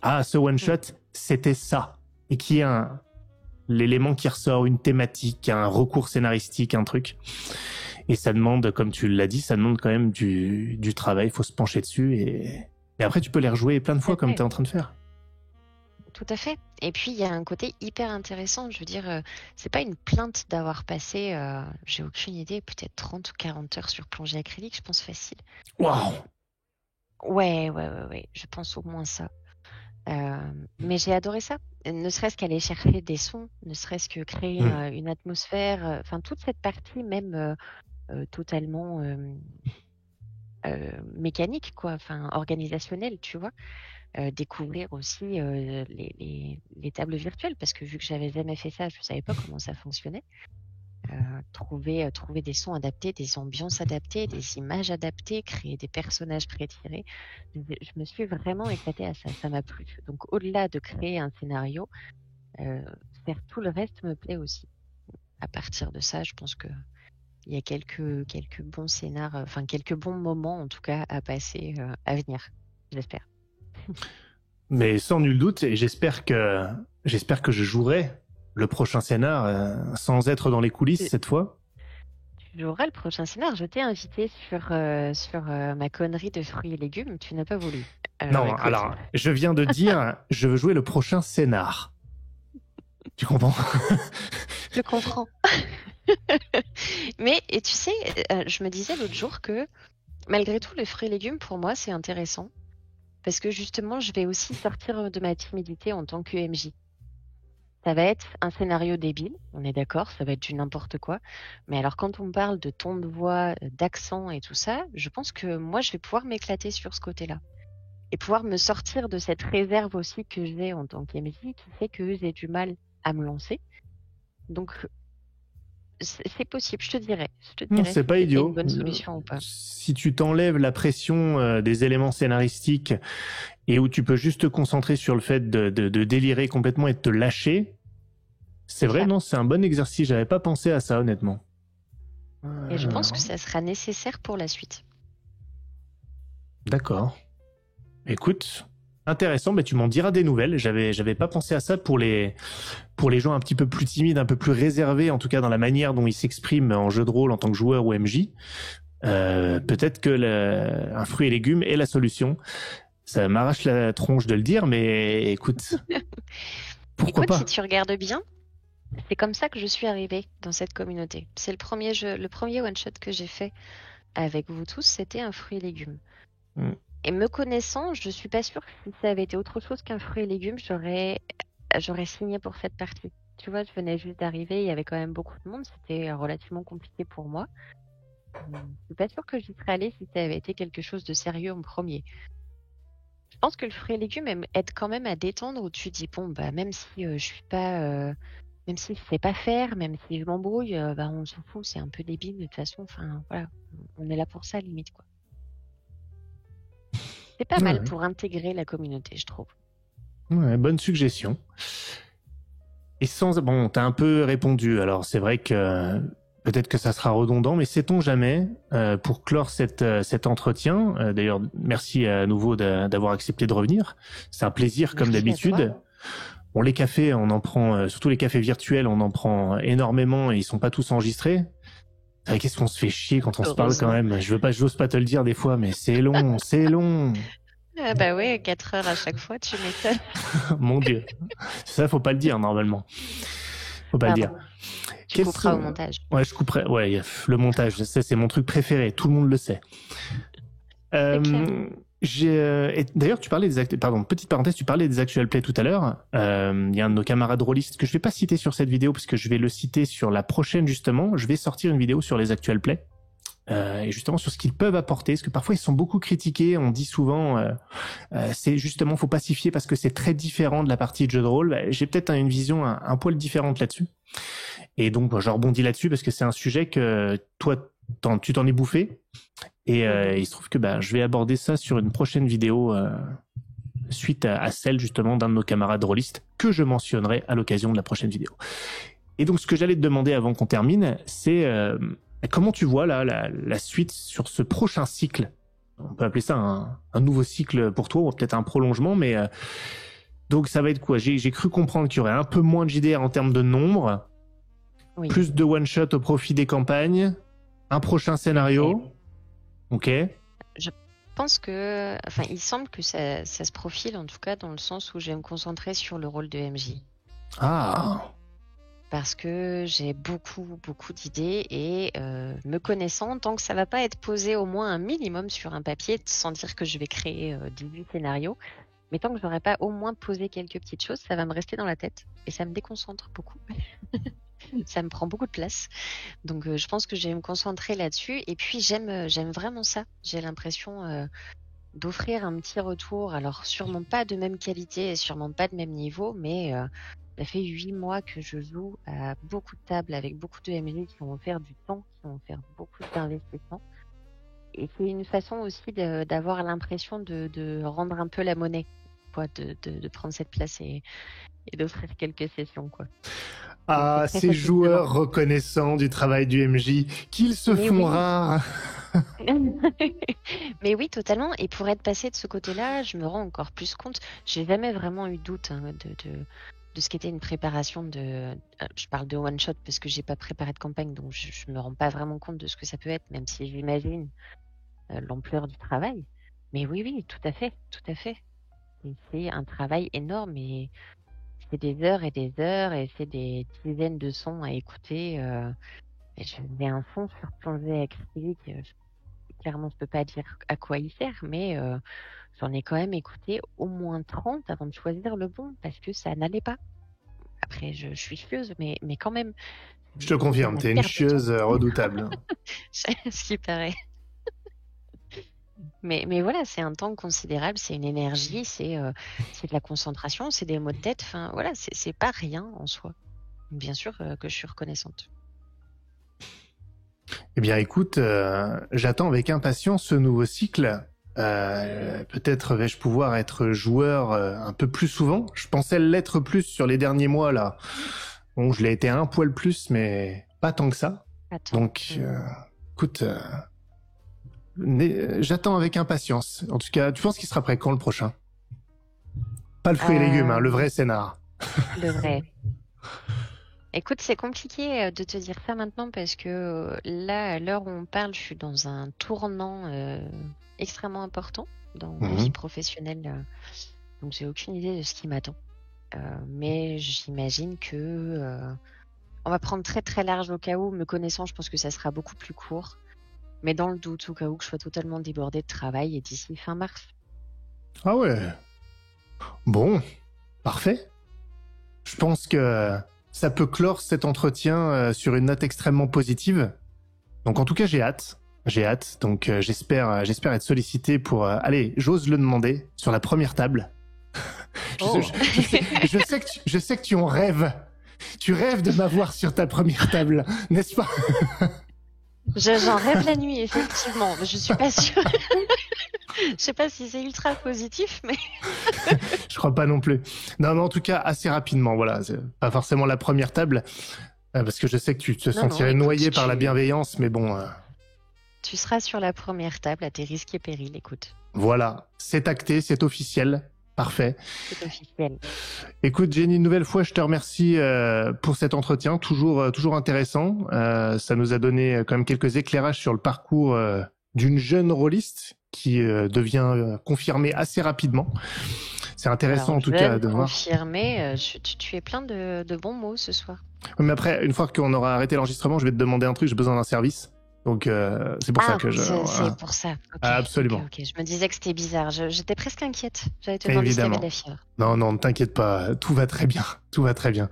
Ah, ce one-shot, c'était ça. Et qu'il y ait l'élément qui ressort, une thématique, un recours scénaristique, un truc. Et ça demande, comme tu l'as dit, ça demande quand même du travail, il faut se pencher dessus et après tu peux les rejouer plein de fois comme tu es en train de faire. Tout à fait. Et puis, il y a un côté hyper intéressant. Je veux dire, c'est pas une plainte d'avoir passé, j'ai aucune idée, peut-être 30 ou 40 heures sur plongée acrylique, je pense facile. Waouh! Ouais. Je pense au moins ça. Mais j'ai adoré ça. Ne serait-ce qu'aller chercher des sons, ne serait-ce que créer une atmosphère, enfin, toute cette partie même totalement mécanique, quoi, enfin, organisationnelle, tu vois. Découvrir aussi les tables virtuelles, parce que vu que j'avais jamais fait ça, je ne savais pas comment ça fonctionnait. Trouver des sons adaptés, des ambiances adaptées, des images adaptées, créer des personnages prétirés. Je me suis vraiment éclatée à ça, ça m'a plu. Donc au-delà de créer un scénario, faire tout le reste me plaît aussi. À partir de ça, je pense que il y a quelques bons scénars, enfin quelques bons moments en tout cas à passer à venir, j'espère. Mais sans nul doute, et j'espère que je jouerai le prochain scénar sans être dans les coulisses cette fois. Tu joueras le prochain scénar. Je t'ai invité sur ma connerie de fruits et légumes. Tu n'as pas voulu. Non, écoute, alors je viens de dire je veux jouer le prochain scénar. Tu comprends? Je comprends. Mais et tu sais, je me disais l'autre jour que malgré tout, les fruits et légumes pour moi c'est intéressant. Parce que justement, je vais aussi sortir de ma timidité en tant que MJ. Ça va être un scénario débile, on est d'accord, ça va être du n'importe quoi. Mais alors quand on parle de ton de voix, d'accent et tout ça, je pense que moi, je vais pouvoir m'éclater sur ce côté-là. Et pouvoir me sortir de cette réserve aussi que j'ai en tant qu'MJ qui fait que j'ai du mal à me lancer. Donc, c'est possible, je te dirais. Non, c'est pas idiot. Une bonne solution ou pas. Si tu t'enlèves la pression des éléments scénaristiques et où tu peux juste te concentrer sur le fait de délirer complètement et de te lâcher, c'est vrai, non, c'est un bon exercice. J'avais pas pensé à ça, honnêtement. Et je pense que ça sera nécessaire pour la suite. D'accord. Écoute, intéressant, mais tu m'en diras des nouvelles. J'avais pas pensé à ça pour les gens un petit peu plus timides, un peu plus réservés, en tout cas dans la manière dont ils s'expriment en jeu de rôle en tant que joueur ou MJ. Peut-être que un fruit et légumes est la solution. Ça m'arrache la tronche de le dire, mais écoute, pourquoi pas? Si tu regardes bien, c'est comme ça que je suis arrivée dans cette communauté. C'est le premier one-shot que j'ai fait avec vous tous, c'était un fruit et légumes. Et me connaissant, je suis pas sûre que si ça avait été autre chose qu'un fruit et légumes, j'aurais signé pour cette partie. Tu vois, je venais juste d'arriver, il y avait quand même beaucoup de monde, c'était relativement compliqué pour moi. Je suis pas sûre que j'y serais allée si ça avait été quelque chose de sérieux en premier. Je pense que le fruit et légumes aide quand même à détendre, où tu dis bon bah même si je suis pas, même si je sais pas faire, même si je m'embrouille, bah on s'en fout, c'est un peu débile de toute façon. Enfin voilà, on est là pour ça limite quoi. C'est pas mal pour intégrer la communauté, je trouve. Ouais, bonne suggestion. Et bon, t'as un peu répondu. Alors c'est vrai que peut-être que ça sera redondant, mais sait-on jamais, pour clore cet entretien. D'ailleurs, merci à nouveau d'avoir accepté de revenir. C'est un plaisir comme d'habitude. Bon, les cafés, on en prend, surtout les cafés virtuels, on en prend énormément et ils sont pas tous enregistrés. Qu'est-ce qu'on se fait chier quand on se parle quand même. J'ose pas te le dire des fois, mais c'est long, c'est long. Ah bah ouais, 4 heures à chaque fois, tu m'étonnes. Mon Dieu. Ça, faut pas le dire normalement. Faut pas le dire. Tu couperas au montage. Ouais, je couperai. Ouais, le montage, c'est mon truc préféré. Tout le monde le sait. D'ailleurs, tu parlais petite parenthèse, tu parlais des actual plays tout à l'heure. Il y a un de nos camarades rôlistes que je vais pas citer sur cette vidéo parce que je vais le citer sur la prochaine justement. Je vais sortir une vidéo sur les actual plays et justement sur ce qu'ils peuvent apporter, parce que parfois ils sont beaucoup critiqués. On dit souvent, c'est justement faut pas s'y fier parce que c'est très différent de la partie de jeu de rôle. J'ai peut-être une vision un poil différente là-dessus. Et donc, je rebondis là-dessus parce que c'est un sujet que toi, tu t'en es bouffé. Et il se trouve que je vais aborder ça sur une prochaine vidéo suite à celle justement d'un de nos camarades rôlistes que je mentionnerai à l'occasion de la prochaine vidéo. Et donc, ce que j'allais te demander avant qu'on termine, c'est comment tu vois là, la suite sur ce prochain cycle? On peut appeler ça un nouveau cycle pour toi, ou peut-être un prolongement, mais donc ça va être quoi? J'ai cru comprendre qu'il y aurait un peu moins de JDR en termes de nombre, Oui. plus de one-shot au profit des campagnes, un prochain scénario. Ok. Je pense que, enfin, il semble que ça se profile en tout cas dans le sens où je vais me concentrer sur le rôle de MJ. Ah. Parce que j'ai beaucoup d'idées et me connaissant, tant que ça va pas être posé au moins un minimum sur un papier, sans dire que je vais créer 18 scénarios, mais tant que j'aurai pas au moins posé quelques petites choses, ça va me rester dans la tête et ça me déconcentre beaucoup. Ça me prend beaucoup de place. Donc je pense que je vais me concentrer là-dessus. Et puis j'aime vraiment ça. J'ai l'impression d'offrir un petit retour. Alors sûrement pas de même qualité et sûrement pas de même niveau, mais ça fait 8 mois que je joue à beaucoup de tables avec beaucoup de MJ qui vont faire du temps, qui vont faire beaucoup d'investissements. Et c'est une façon aussi d'avoir l'impression de rendre un peu la monnaie, quoi, de prendre cette place et d'offrir quelques sessions, quoi. Ah, c'est très ces satisfaisant. joueurs reconnaissants du travail du MJ, qu'ils se Mais font oui. rares. Mais oui, totalement. Et pour être passé de ce côté-là, je me rends encore plus compte. J'ai jamais vraiment eu doute de ce qu'était une préparation de. Je parle de one shot parce que j'ai pas préparé de campagne, donc je me rends pas vraiment compte de ce que ça peut être, même si j'imagine l'ampleur du travail. Mais oui, tout à fait, tout à fait. Et c'est un travail énorme et c'est des heures et des heures et c'est des dizaines de sons à écouter. Et je mets un son sur plongée acrylique. Clairement, je peux pas dire à quoi il sert, mais j'en ai quand même écouté au moins 30 avant de choisir le bon parce que ça n'allait pas. Après, je suis chieuse, mais quand même. Je te confirme, t'es une chieuse redoutable. Ce qui paraît. Mais voilà, c'est un temps considérable, c'est une énergie, c'est de la concentration, c'est des mots de tête. Enfin, voilà, c'est pas rien en soi. Bien sûr que je suis reconnaissante. Eh bien, écoute, j'attends avec impatience ce nouveau cycle. Peut-être vais-je pouvoir être joueur un peu plus souvent. Je pensais l'être plus sur les derniers mois, là. Bon, je l'ai été un poil plus, mais pas tant que ça. Attends. Donc, écoute, j'attends avec impatience. En tout cas, tu penses qu'il sera prêt quand le prochain? Pas le fruit et légumes, hein, le vrai scénar. Le vrai. Écoute, c'est compliqué de te dire ça maintenant parce que là, à l'heure où on parle, je suis dans un tournant extrêmement important dans ma vie professionnelle. Donc, j'ai aucune idée de ce qui m'attend. Mais j'imagine que on va prendre très très large au cas où. Me connaissant, je pense que ça sera beaucoup plus court. Mais dans le doute, au cas où que je sois totalement débordée de travail et d'ici fin mars. Ah ouais. Bon, parfait. Je pense que ça peut clore cet entretien sur une note extrêmement positive. Donc en tout cas, j'ai hâte. Donc j'espère être sollicité pour... allez, j'ose le demander sur la première table. Je sais que tu en rêves. Tu rêves de m'avoir sur ta première table, n'est-ce pas? J'en rêve la nuit, effectivement. Mais je suis pas sûre. Je sais pas si c'est ultra positif, mais... Je crois pas non plus. Non, mais en tout cas, assez rapidement, voilà. C'est pas forcément la première table, parce que je sais que tu te sentirais noyé par la bienveillance, mais bon... Tu seras sur la première table à tes risques et périls, écoute. Voilà, c'est acté, c'est officiel. Parfait. C'est officiel. Écoute, Jenny, une nouvelle fois, je te remercie pour cet entretien, toujours intéressant. Ça nous a donné quand même quelques éclairages sur le parcours d'une jeune rôliste qui devient confirmée assez rapidement. C'est intéressant en tout cas de voir. Confirmée, tu es plein de bons mots ce soir. Mais après, une fois qu'on aura arrêté l'enregistrement, je vais te demander un truc, j'ai besoin d'un service. Donc c'est pour ça que je... C'est pour ça. Okay, absolument. Okay. Je me disais que c'était bizarre. J'étais presque inquiète. J'allais te demander si t'avais de la fièvre. Non, ne t'inquiète pas. Tout va très bien. Tout va très bien.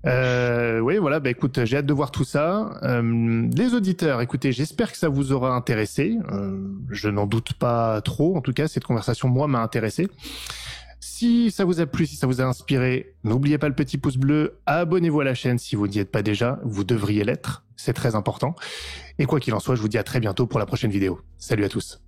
Oui, voilà. Bah écoute, j'ai hâte de voir tout ça. Les auditeurs, écoutez, j'espère que ça vous aura intéressé. Je n'en doute pas trop. En tout cas, cette conversation, moi, m'a intéressé. Si ça vous a plu, si ça vous a inspiré, n'oubliez pas le petit pouce bleu, abonnez-vous à la chaîne si vous n'y êtes pas déjà, vous devriez l'être, c'est très important. Et quoi qu'il en soit, je vous dis à très bientôt pour la prochaine vidéo. Salut à tous.